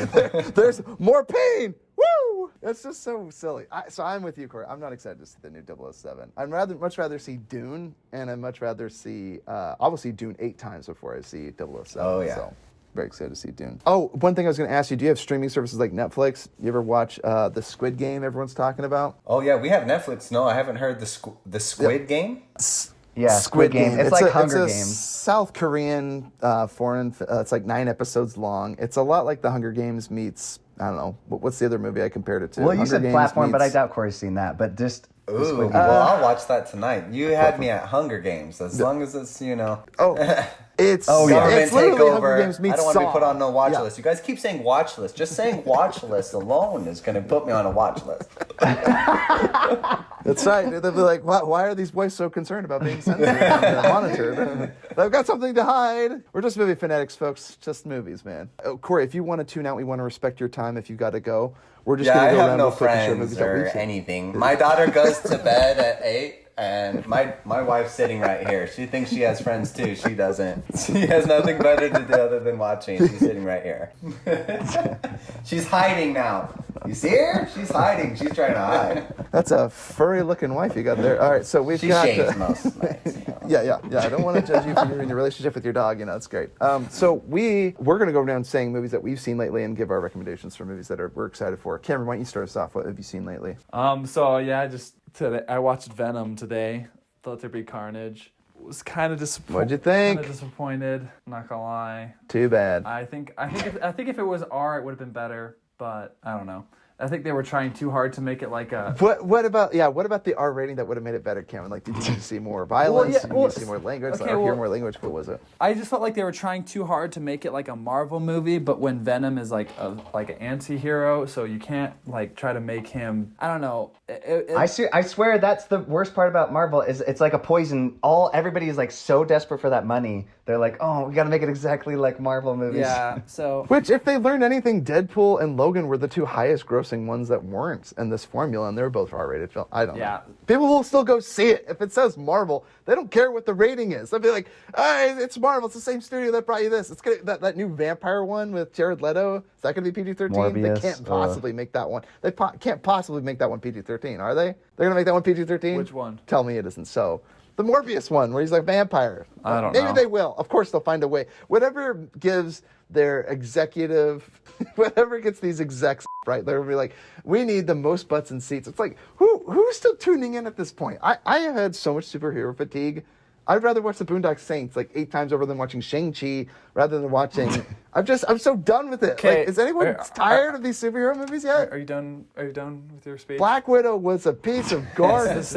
There's more pain. Woo! That's just so silly. So I'm with you, Corey. I'm not excited to see the new 007. I'd much rather see Dune, and I'd much rather see... I will see Dune 8 times before I see 007. Oh, yeah. So very excited to see Dune. Oh, one thing I was going to ask you, do you have streaming services like Netflix? You ever watch the Squid Game everyone's talking about? Oh yeah, we have Netflix. No, I haven't heard the Squid Game. Yeah, Squid Game. It's like Hunger it's a Games. South Korean foreign. It's like 9 episodes long. It's a lot like the Hunger Games meets... I don't know. What's the other movie I compared it to? Well, you Hunger said Games Platform, but I meets- doubt Corey's seen that. But just the Ooh, Squid Game. well, I'll watch that tonight. You had me at Hunger Games, as long as it's Oh, it's government it's literally Hunger takeover. Games meets I don't want to be Saw. put on no watch Yeah. list. You guys keep saying watch list. Just saying watch list alone is going to put me on a watch list. That's right. They'll be like, why are these boys so concerned about being censored and monitored? They've got something to hide. We're just movie fanatics, folks. Just movies, man. Oh, Corey, if you want to tune out, we want to respect your time if you got to go. We're just Yeah, going I to go have around no real quick and share friends movies that or we've seen. anything. My daughter goes to bed at 8, and my wife's sitting right here. She thinks she has friends too. She doesn't. She has nothing better to do other than watching. She's sitting right here. She's hiding now. You see her? She's hiding. She's trying to hide. That's a furry-looking wife you got there. All right, so we've She got... shaves most nights. You know. Yeah. I don't want to judge you for your relationship with your dog. You know, it's great. So we're going to go around saying movies that we've seen lately and give our recommendations for movies that we're excited for. Cameron, why don't you start us off? What have you seen lately? So yeah, just today I watched Venom today. Thought there'd be carnage. Was kind of disappointed. What'd you think? Kind of disappointed. Not gonna lie. Too bad. I think if it was R, it would have been better. But I don't know. I think they were trying too hard to make it like a. What about the R rating that would have made it better, Cameron? Like, did you need to see more violence? yeah, Did you need to see more language? okay, Or hear well- more language? What was it? I just felt like they were trying too hard to make it like a Marvel movie, but when Venom is like an anti-hero, so you can't like try to make him. I don't know. I swear that's the worst part about Marvel is it's like a poison. Everybody is like so desperate for that money. They're like, oh, we got to make it exactly like Marvel movies. Yeah. So. Which, if they learned anything, Deadpool and Logan were the two highest grossing ones that weren't in this formula, and they were both R-rated films. I don't know. People will still go see it. If it says Marvel, they don't care what the rating is. They'll be like, it's Marvel. It's the same studio that brought you this. It's gonna, that new vampire one with Jared Leto. Is that going to be PG-13? Morbius, They can't possibly make that one. They can't possibly make that one PG-13, are they? They're going to make that one PG-13? Which one? Tell me it isn't so. The Morbius one, where he's like vampire. I don't know. Maybe they will. Of course, they'll find a way. Whatever gives their executive, whatever gets these execs right, they'll be like, we need the most butts and seats. It's like, who's still tuning in at this point? I have had so much superhero fatigue. I'd rather watch the Boondock Saints like 8 times over than watching Shang-Chi rather than watching... I'm so done with it. Okay, Like, is anyone tired of these superhero movies yet? Are you done? Are you done with your speech? Black Widow was a piece of garbage. It's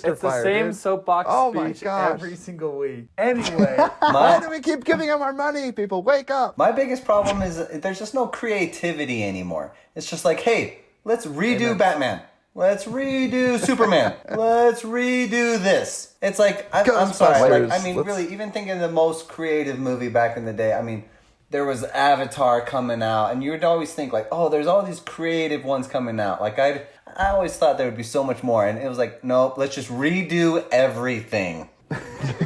the Fire, same dude. soapbox Oh my speech gosh. every single week. Anyway, Why do we keep giving them our money, people? Wake up. My biggest problem is there's just no creativity anymore. It's just like, hey, let's redo Batman. Let's redo Superman. Let's redo this. It's like, I'm sorry. Like, I mean, really, even thinking of the most creative movie back in the day, I mean, there was Avatar coming out, and you would always think like, oh, there's all these creative ones coming out. Like, I always thought there would be so much more, and it was like, nope, let's just redo everything.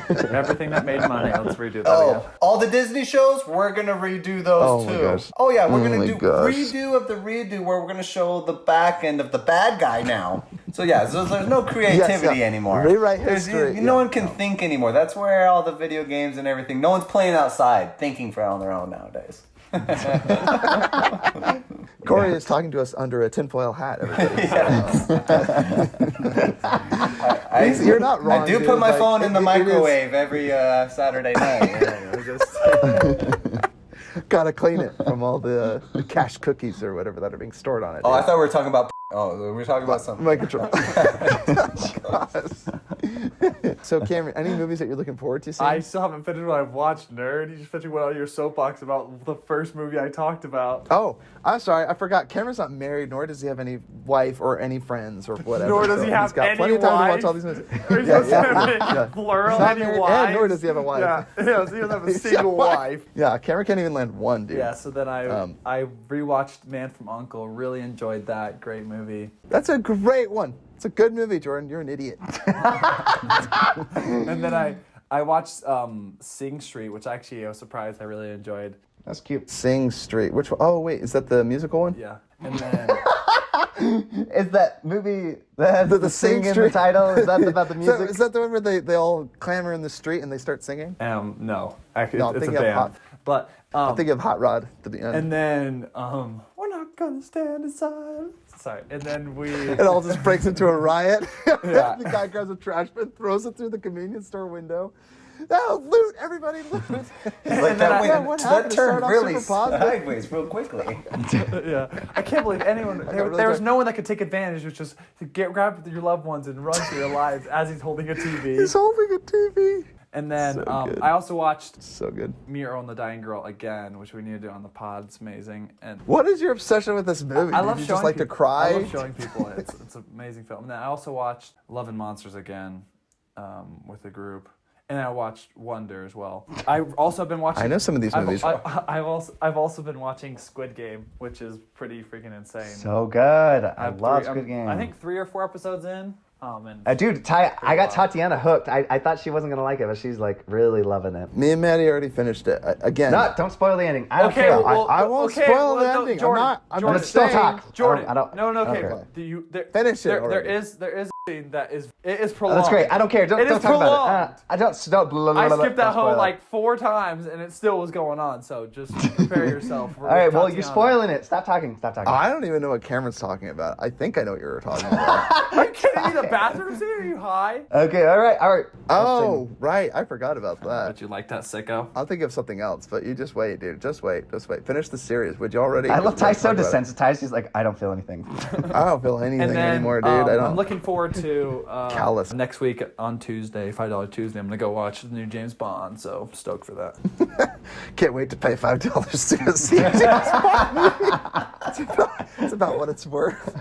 everything that made money, let's redo that Oh, again. all the Disney shows, we're gonna redo those Oh my too. gosh. Oh yeah, we're Oh gonna my do gosh. redo of the redo where we're gonna show the back end of the bad guy now. So yeah, so there's no creativity anymore. Rewrite There's- history. No one can think anymore. That's where all the video games and everything. No one's playing outside, thinking for on their own nowadays. Corey is talking to us under a tinfoil hat, everybody. You're not wrong. I do dude. put my Like, phone in the it is- microwave every Saturday night. Gotta clean it from all the cache cookies or whatever that are being stored on it. Oh, I dude. thought we were talking about. Oh, we were talking about something. My control. So, Cameron, any movies that you're looking forward to seeing? I still haven't finished what I've watched, nerd. You just finished what all your soapbox about the first movie I talked about. Oh, I'm sorry. I forgot. Cameron's not married, nor does he have any wife or any friends or whatever. Nor does so he have he's got any plenty of time to wife. watch all these movies. Or he's supposed to plural, He's not any married, wives. and nor does he have a wife. Yeah, he doesn't have a single wife. Yeah, Cameron can't even land one, dude. Yeah, so then I rewatched Man from U.N.C.L.E. Really enjoyed that. Great movie. That's a great one. It's a good movie, Jordan. You're an idiot. And then I watched Sing Street, which actually I was surprised I really enjoyed. That's cute. Sing Street. Which one? Oh, wait. Is that the musical one? Yeah. And then Is that movie that has the Sing sing in the Street? title? Is that about the music? Is that the one where they all clamor in the street and they start singing? no. Actually No, I'm it's a thinking of band. Hot- But I think of Hot Rod to the end. and then we're not gonna stand in silence. Sorry. And then It all just breaks into a riot. Yeah. The guy grabs a trash bin, throws it through the convenience store window. Oh, loot! Everybody loot! Like that, Yeah, what happened? that It turned started off really super positive. sideways real quickly. yeah, I can't believe anyone. There really was drunk. no one that could take advantage. It was just to grab your loved ones and run for your lives as he's holding a TV. He's holding a TV. And then So good. I also watched So good. Miro and the Dying Girl again, which we need to do on the pod. It's amazing. And What is your obsession with this movie? I Did love you showing just like to people- cry? I love showing people it. It's an amazing film. And then I also watched Love and Monsters again with the group. And I watched Wonder as well. I've also been watching. I know some of these movies. I've also been watching Squid Game, which is pretty freaking insane. So good. I I've love three- Squid Game. I think 3 or 4 episodes in. And Dude, I got wow. Tatiana hooked. I thought she wasn't gonna like it, but she's like really loving it. Me and Maddie already finished it. Again. No, don't spoil the ending. I don't Okay, care. well, I won't okay, spoil well, the no, ending. Jordan, I'm Jordan, just still saying. talk. Jordan, I don't- no, I don't okay. care. Finish it There already. is a scene that is Oh, prolonged. that's great. I don't care. Don't It is talk about prolonged. it. I don't. Blah, blah, blah, I blah, skipped don't that spoil whole it. like 4 times, and it still was going on. So just prepare yourself. All right. Well, you're spoiling it. Stop talking. Stop talking. I don't even know what Cameron's talking about. I think I know what you're talking about. Are you kidding me? The bathroom scene? Are you high? Okay. All right. Oh, right. I forgot about that. But you like that sicko? I'll think of something else, but you just wait, dude. Just wait. Finish the series. Would you already? I love Ty so Talk about it. desensitized. He's like, I don't feel anything. I don't feel anything And then anymore, dude. I don't. I'm looking forward to Callous. next week on Tuesday, $5 Tuesday. I'm gonna go watch the new James Bond. So stoked for that. Can't wait to pay $5 to go see a James Bond movie. It's about what it's worth.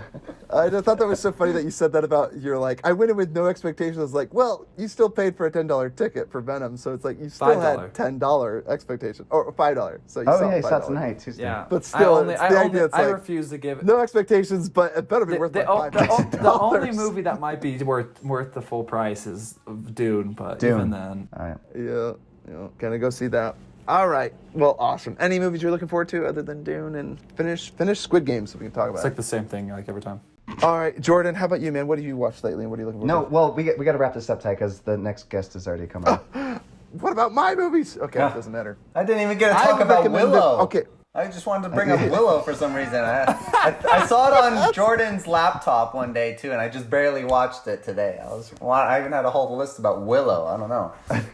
I just thought that was so funny that you said that about you're like I went in with no expectations. I was like, well, you still paid for a $10 ticket for Venom, so it's like you still had $5. $10 expectation or $5. So you Oh saw yeah, he saw it $5. tonight, Tuesday. Yeah, But still, it's the idea, it's I like, refuse to give it. No expectations, but it better be worth like $5. The only movie that might be worth the full price is Dune, but Dune. even then, All right. Yeah, gonna go see that. All right, well, awesome. Any movies you're looking forward to other than Dune and finish Squid Game so we can talk about it's like the same thing like every time. it. All right, Jordan, how about you, man? What have you watched lately and what are you looking forward No, well, we got to wrap this up, Ty, because the next guest has already come out. to? What about my movies? Okay, Yeah. it doesn't matter. I didn't even get to I talk would about recommend Willow. Okay. I just wanted to bring up Willow for some reason. I saw it on Jordan's laptop one day too, and I just barely watched it today. I even had a whole list about Willow. I don't know.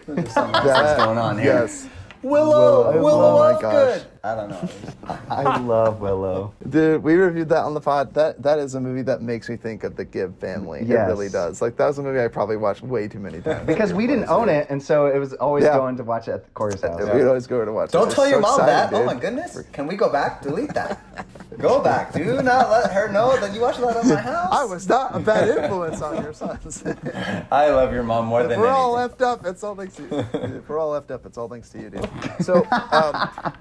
There's something else that's going on here. Yes. Willow Oh my Lovegood. gosh. I don't know. I love Willow. Dude, we reviewed that on the pod. That is a movie that makes me think of the Gibb family. Yes. It really does. Like, that was a movie I probably watched way too many times. Because we didn't own it, and so it was always Yeah. going to watch it at the Courier's house. We'd always go to watch it. Don't It's tell your so mom that. exciting, Oh my dude. goodness. Can we go back? Delete that. Go back. Do not let her know that you watched that at my house. I was not a bad influence on your sons. I love your mom more If than we're all anything. left up, it's all thanks to you. If we're all left up, it's all thanks to you, dude. So,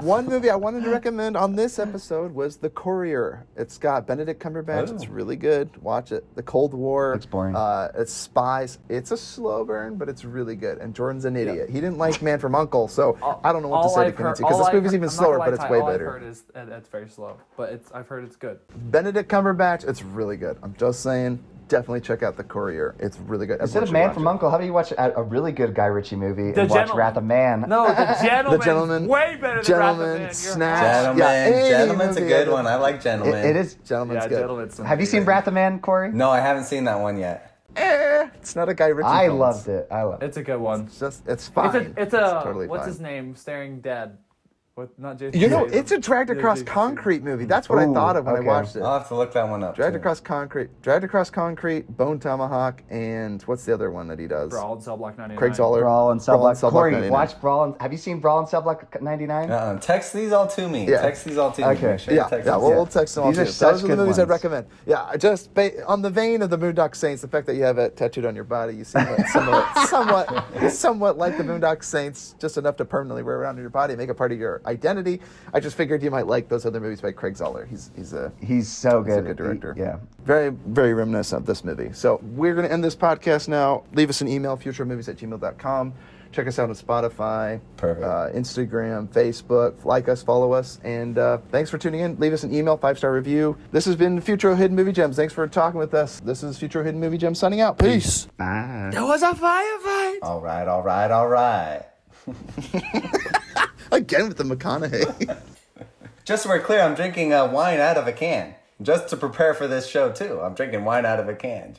one movie I wanted to recommend on this episode was The Courier. It's got Benedict Cumberbatch. Oh. It's really good. Watch it. The Cold War. Looks boring. It's spies. It's a slow burn, but it's really good. And Jordan's an idiot. He didn't like Man from U.N.C.L.E., so I don't know what to say to convince you, because this movie's even slower, but it's way All better. I've heard is it's very slow, but I've heard it's good. Benedict Cumberbatch, it's really good. I'm just saying, definitely check out The Courier. It's really good. Instead of Man from Uncle, how about you watch a really good Guy Ritchie movie and watch Gentleman. Wrath of Man? No, The Gentleman. The Gentleman. Way better than Gentleman, Wrath of Man. Snatch. Gentleman. Yeah, any Gentleman's a movie good ever. one. I like Gentleman. It is. Gentleman's Yeah, good. Gentleman's Have you seen Wrath of Man, Corey? No, I haven't seen that one yet. It's not a Guy Ritchie I film. loved it. I loved it. It's a good one. It's fine. It's a totally what's fine. his name? Staring Dead. With not Jason. You know, Statham. it's a dragged Yeah, across Jason concrete movie. That's what I Ooh, thought of when okay. I watched it. I'll have to look that one up. Dragged too. across concrete, Bone Tomahawk, and what's the other one that he does? Brawl in Cell Block 99. Craig Zoller. Brawl and Cell Brawl Block. Corey, 99. watch Brawl. Have you seen Brawl and Cell Block 99? Text these all to me. Yeah. Text these all to me. Okay. Make sure you Yeah, text yeah, them. we'll text them all These to are you. such Those are the good movies I'd ones. recommend. Yeah, just on the vein of the Boondock Saints, the fact that you have it tattooed on your body, you seem like somewhat like the Boondock Saints, just enough to permanently wear around in your body, make it part of your identity. I just figured you might like those other movies by Craig Zoller. He's so He's good. good. He's a good director. Yeah. Very, very reminiscent of this movie. So we're going to end this podcast now. Leave us an email, futuremovies@gmail.com. Check us out on Spotify, Perfect. Instagram, Facebook. Like us, follow us. And thanks for tuning in. Leave us an email, 5-star review. This has been Futro Hidden Movie Gems. Thanks for talking with us. This is Futro Hidden Movie Gems signing out. Peace. Bye. There was a firefight. All right, all right, all right. Again with the McConaughey. Just so we're clear, I'm drinking wine out of a can. Just to prepare for this show, too. I'm drinking wine out of a can.